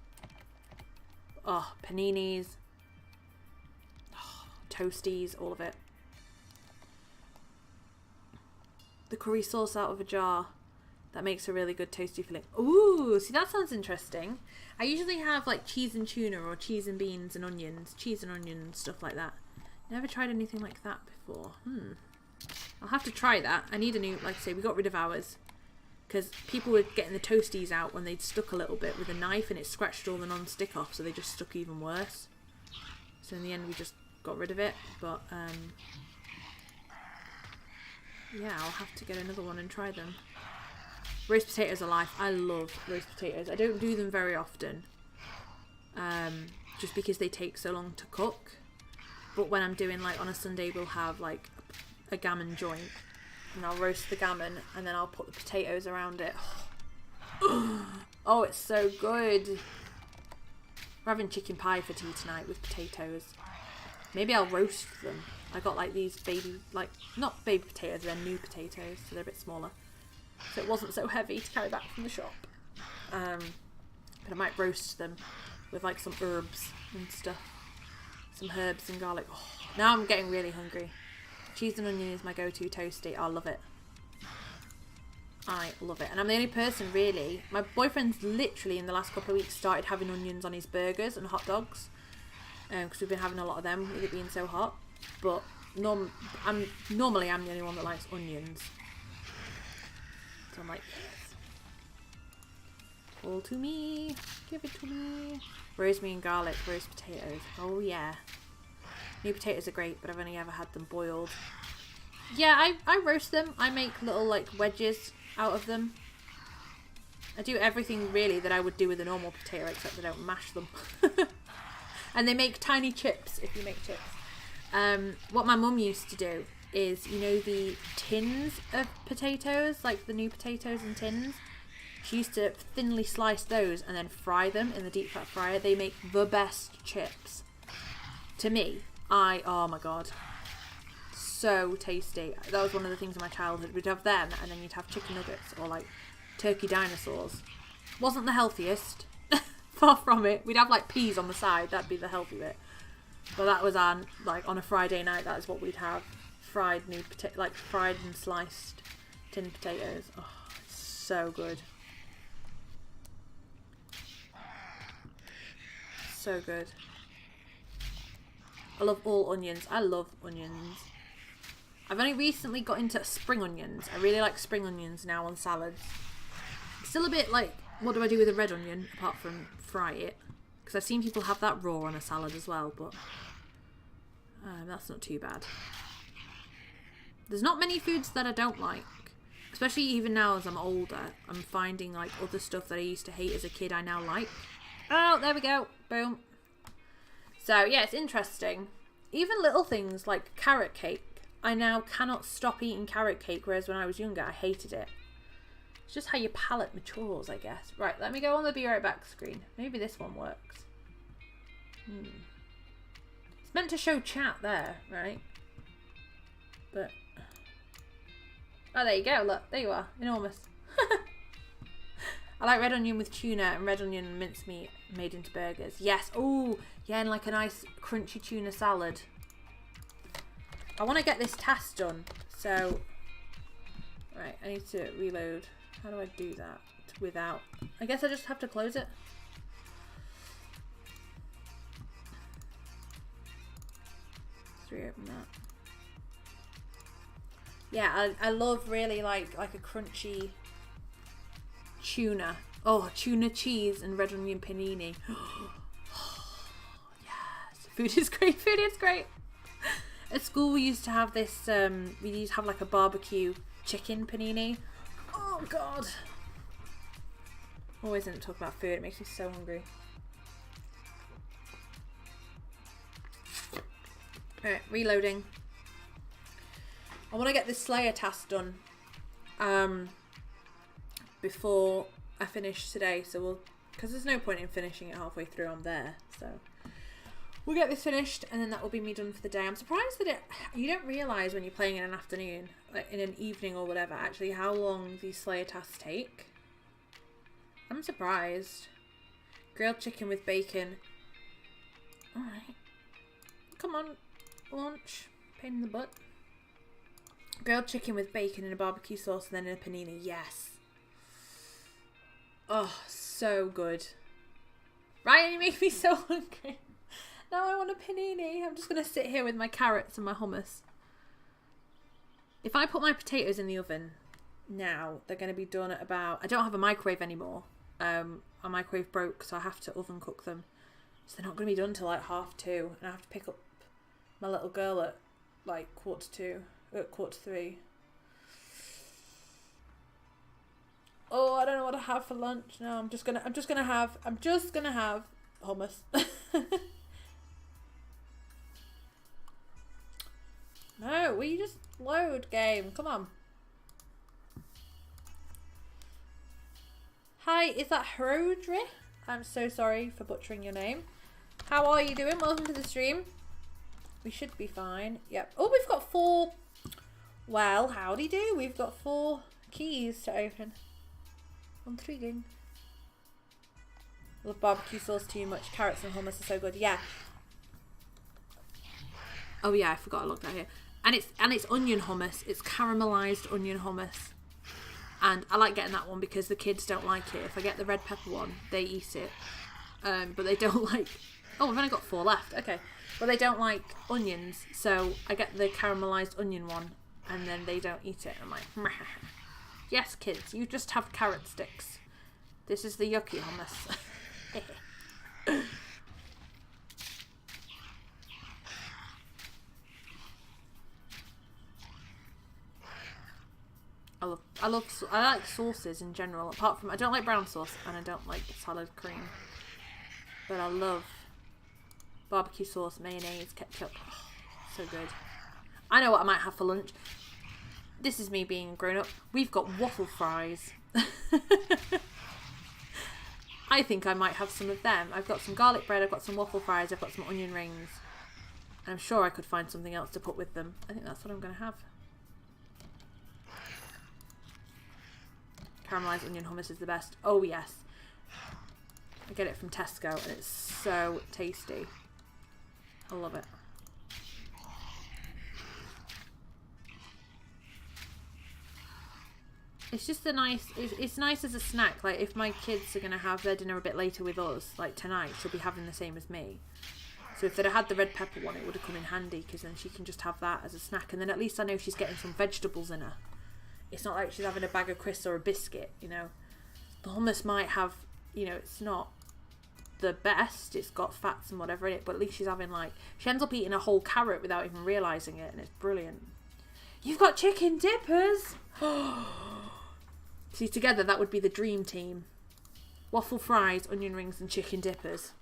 Oh, paninis. Oh, toasties, all of it. The curry sauce out of a jar. That makes a really good toasty filling. Ooh, see, that sounds interesting. I usually have like cheese and tuna or cheese and beans and onions. Cheese and onions, stuff like that. Never tried anything like that before. I'll have to try that. I need a new, like I say, we got rid of ours. Because people were getting the toasties out when they'd stuck a little bit with a knife and it scratched all the non-stick off, so they just stuck even worse. So in the end we just got rid of it. But, yeah, I'll have to get another one and try them. Roast potatoes are life. I love roast potatoes. I don't do them very often, just because they take so long to cook. But when I'm doing, like, on a Sunday, we'll have, like, a gammon joint, and I'll roast the gammon, and then I'll put the potatoes around it. Oh, it's so good. We're having chicken pie for tea tonight with potatoes. Maybe I'll roast them. I got, like, these baby, like, not baby potatoes, they're new potatoes, so they're a bit smaller. So it wasn't so heavy to carry back from the shop. But I might roast them with like some herbs and stuff. Some herbs and garlic. Oh, now I'm getting really hungry. Cheese and onion is my go-to toasty. I love it. I love it. And I'm the only person really. My boyfriend's literally in the last couple of weeks started having onions on his burgers and hot dogs. Because we've been having a lot of them with it being so hot. But normally I'm the only one that likes onions. So I'm like, yes. All to me. Give it to me. Rosemary and garlic, roast potatoes. Oh yeah. New potatoes are great, but I've only ever had them boiled. Yeah, I roast them. I make little like wedges out of them. I do everything really that I would do with a normal potato, except I don't mash them. And they make tiny chips if you make chips. What my mum used to do is, you know, the tins of potatoes, like the new potatoes in tins. She used to thinly slice those and then fry them in the deep fat fryer. They make the best chips. To me, oh my god, so tasty. That was one of the things in my childhood. We'd have them, and then you'd have chicken nuggets or like turkey dinosaurs. Wasn't the healthiest, far from it. We'd have like peas on the side. That'd be the healthy bit. But that was on like on a Friday night. That is what we'd have. Fried new potato, like fried and sliced tin potatoes. Oh, it's so good. So good. I love all onions. I love onions. I've only recently got into spring onions. I really like spring onions now on salads. Still a bit like, what do I do with a red onion apart from fry it? Because I've seen people have that raw on a salad as well, but that's not too bad. There's not many foods that I don't like. Especially even now as I'm older, I'm finding like other stuff that I used to hate as a kid I now like. Oh, there we go. Boom. So yeah, it's interesting. Even little things like carrot cake. I now cannot stop eating carrot cake, whereas when I was younger I hated it. It's just how your palate matures, I guess. Right, let me go on the be right back screen. Maybe this one works. It's meant to show chat there, right? But... oh, there you go. Look, there you are. Enormous. I like red onion with tuna and red onion and mincemeat made into burgers. Yes. Oh, yeah, and like a nice crunchy tuna salad. I want to get this task done. So, right, I need to reload. How do I do that without... I guess I just have to close it. Let's reopen that. Yeah, I love really like a crunchy tuna. Oh, tuna cheese and red onion panini. Yes, food is great. Food is great. At school we used to have this. We used to have like a barbecue chicken panini. Oh God. Always didn't talk about food. It makes me so hungry. Alright, reloading. I want to get this Slayer task done before I finish today. So we'll, because there's no point in finishing it halfway through. I'm there, so we'll get this finished, and then that will be me done for the day. I'm surprised that you don't realise when you're playing in an afternoon, like in an evening or whatever, actually how long these Slayer tasks take. I'm surprised. Grilled chicken with bacon. All right, come on, lunch. Pain in the butt. Grilled chicken with bacon in a barbecue sauce and then in a panini. Yes. Oh, so good. Ryan, you make me so hungry. Now I want a panini. I'm just going to sit here with my carrots and my hummus. If I put my potatoes in the oven now, they're going to be done at about... I don't have a microwave anymore. Our microwave broke, so I have to oven cook them. So they're not going to be done till like 2:30. And I have to pick up my little girl at like 2:45. At 3:15. Oh, I don't know what to have for lunch. No, I'm just gonna have hummus. No, will you just load, game? Come on. Hi, is that Herodri? I'm so sorry for butchering your name. How are you doing? Welcome to the stream. We should be fine. Yep. Oh, we've got 4. Well, howdy do. We've got 4 keys to open. Intriguing. Love barbecue sauce too much. Carrots and hummus are so good. Yeah. Oh yeah, I forgot I looked at here. And it's onion hummus. It's caramelized onion hummus. And I like getting that one because the kids don't like it. If I get the red pepper one, they eat it. But they don't like... Oh, I've only got 4 left. Okay. But they don't like onions, so I get the caramelized onion one. And then they don't eat it. I'm like, yes, kids, you just have carrot sticks. This is the yucky hummus. I like sauces in general. Apart from, I don't like brown sauce and I don't like salad cream. But I love barbecue sauce, mayonnaise, ketchup. Oh, so good. I know what I might have for lunch. This is me being grown up. We've got waffle fries. I think I might have some of them. I've got some garlic bread, I've got some waffle fries, I've got some onion rings. And I'm sure I could find something else to put with them. I think that's what I'm going to have. Caramelized onion hummus is the best. Oh yes. I get it from Tesco and it's so tasty. I love it. It's just a nice, it's nice as a snack. Like if my kids are going to have their dinner a bit later with us, like tonight, she'll be having the same as me. So if they'd have had the red pepper one, it would have come in handy, because then she can just have that as a snack. And then at least I know she's getting some vegetables in her. It's not like she's having a bag of crisps or a biscuit, you know. The hummus might have, you know, it's not the best. It's got fats and whatever in it, but at least she's having, like, she ends up eating a whole carrot without even realising it, and it's brilliant. You've got chicken dippers! See, together that would be the dream team. Waffle fries, onion rings and chicken dippers.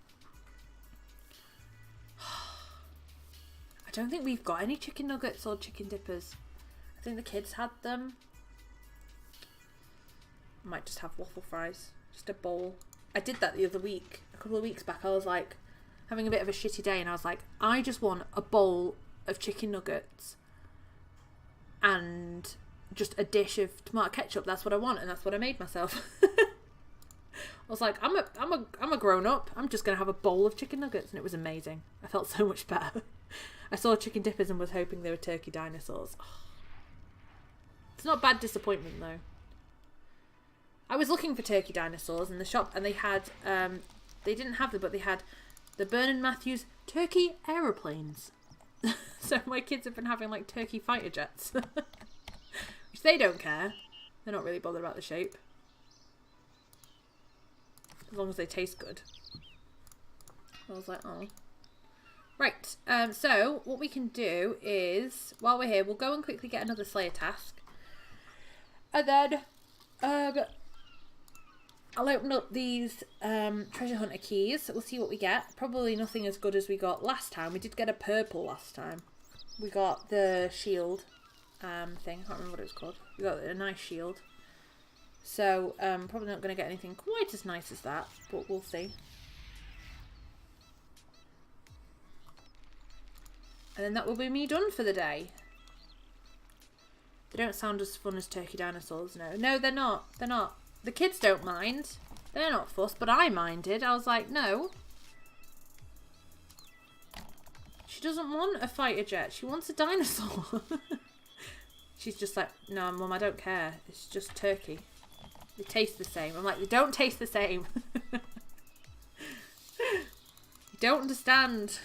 I don't think we've got any chicken nuggets or chicken dippers. I think the kids had them. I might just have waffle fries. Just a bowl. I did that the other week. A couple of weeks back. I was like having a bit of a shitty day and I was like, I just want a bowl of chicken nuggets and just a dish of tomato ketchup. That's what I want, and that's what I made myself. I was like, I'm a grown up. I'm just gonna have a bowl of chicken nuggets, and it was amazing. I felt so much better. I saw chicken dippers and was hoping they were turkey dinosaurs. Oh. It's not bad disappointment though. I was looking for turkey dinosaurs in the shop, and they had they didn't have them, but they had the Bernard Matthews turkey aeroplanes. So my kids have been having like turkey fighter jets, which they don't care. They're not really bothered about the shape, as long as they taste good. I was like, oh. Right, so what we can do is, while we're here, we'll go and quickly get another Slayer task. And then I'll open up these treasure hunter keys. We'll see what we get. Probably nothing as good as we got last time. We did get a purple last time. We got the shield thing. I can't remember what it was called. We got a nice shield. So probably not going to get anything quite as nice as that, but we'll see. And then that will be me done for the day. They don't sound as fun as turkey dinosaurs, no. No, they're not. They're not. The kids don't mind. They're not fussed, but I minded. I was like, no. She doesn't want a fighter jet. She wants a dinosaur. She's just like, no, Mum, I don't care. It's just turkey. They taste the same. I'm like, they don't taste the same. You don't understand.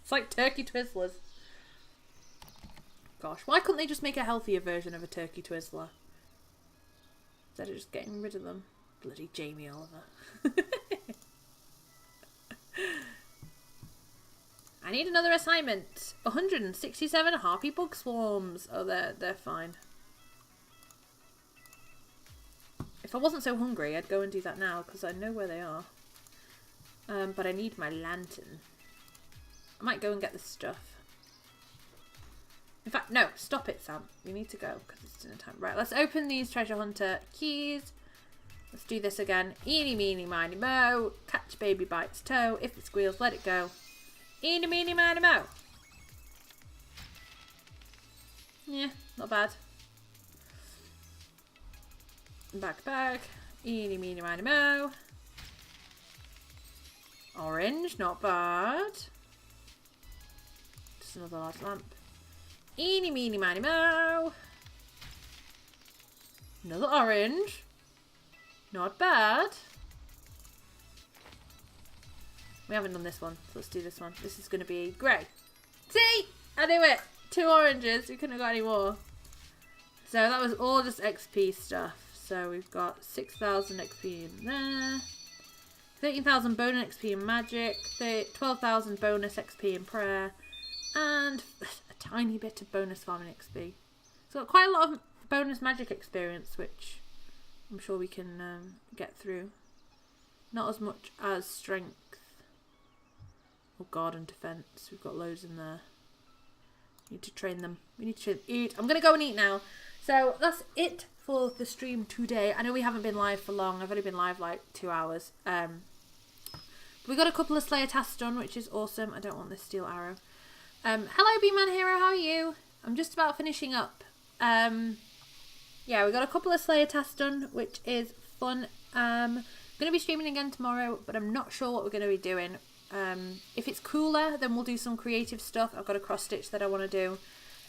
It's like turkey Twizzlers. Gosh, why couldn't they just make a healthier version of a turkey Twizzler? Instead of just getting rid of them. Bloody Jamie Oliver. I need another assignment. 167 harpy bug swarms. Oh, they're fine. If I wasn't so hungry, I'd go and do that now, because I know where they are. But I need my lantern. I might go and get the stuff. In fact, no, stop it, Sam. We need to go because it's dinner time. Right, let's open these treasure hunter keys. Let's do this again. Eeny, meeny, miny, mo. Catch baby by its toe. If it squeals, let it go. Eeny, meeny, miny, mo. Yeah, not bad. Back. Eeny, meeny, miny, mo. Orange, not bad. Just another large lamp. Eeny, meeny, miny, mo. Another orange. Not bad. We haven't done this one, so let's do this one. This is going to be grey. See? I knew it. 2 oranges. We couldn't have got any more. So that was all just XP stuff. So we've got 6,000 XP in there. 13,000 bonus XP in magic. 12,000 bonus XP in prayer. And a tiny bit of bonus farming XP. So got quite a lot of bonus magic experience, which I'm sure we can get through. Not as much as strength or guard and defense. We've got loads in there. Need to train them. We need to eat. I'm going to go and eat now. So that's it for the stream today. I know we haven't been live for long. I've only been live like 2 hours. We got a couple of Slayer tasks done, which is awesome. I don't want this steel arrow. Hello, B-Man Hero. How are you? I'm just about finishing up. Yeah, we got a couple of Slayer tasks done, which is fun. I'm going to be streaming again tomorrow, but I'm not sure what we're going to be doing. If it's cooler, then we'll do some creative stuff. I've got a cross stitch that I want to do,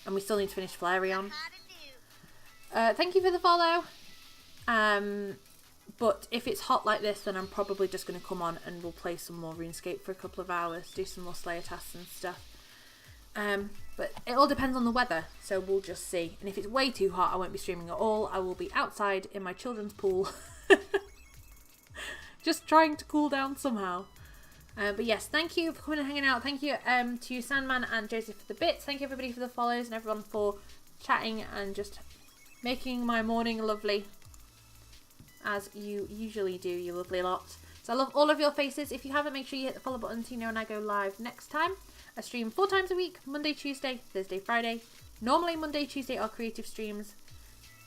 and we still need to finish Flareon. Thank you for the follow. But if it's hot like this, then I'm probably just going to come on and we'll play some more RuneScape for a couple of hours, do some more Slayer tasks and stuff. But it all depends on the weather, so we'll just see. And if it's way too hot, I won't be streaming at all. I will be outside in my children's pool, just trying to cool down somehow. But yes, thank you for coming and hanging out. Thank you to Sandman and Joseph for the bits. Thank you everybody for the follows and everyone for chatting and just making my morning lovely, as you usually do, you lovely lot. So I love all of your faces. If you haven't, make sure you hit the follow button so you know when I go live next time. I stream 4 times a week, Monday, Tuesday, Thursday, Friday. Normally Monday, Tuesday are creative streams.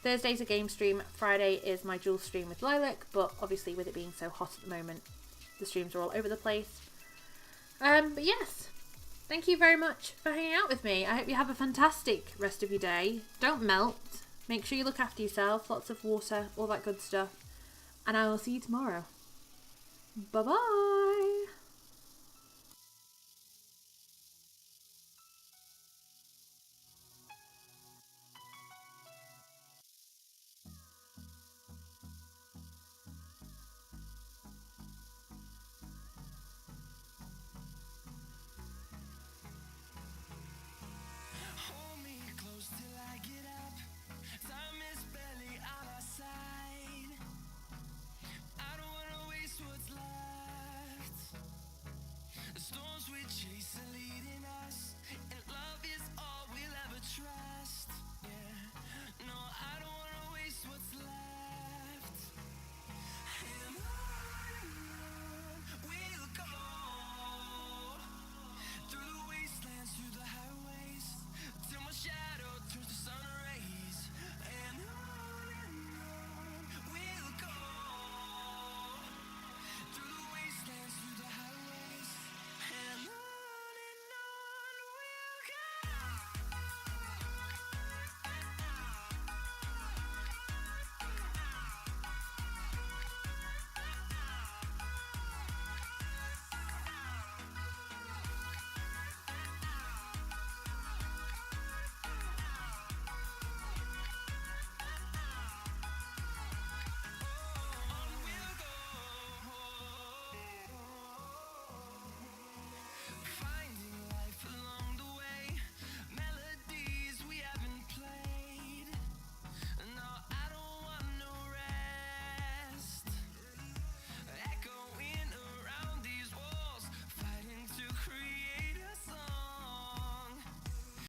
Thursday's a game stream. Friday is my dual stream with Lilac, but obviously with it being so hot at the moment, the streams are all over the place. But yes, thank you very much for hanging out with me. I hope you have a fantastic rest of your day. Don't melt. Make sure you look after yourself. Lots of water, all that good stuff. And I will see you tomorrow. Bye-bye.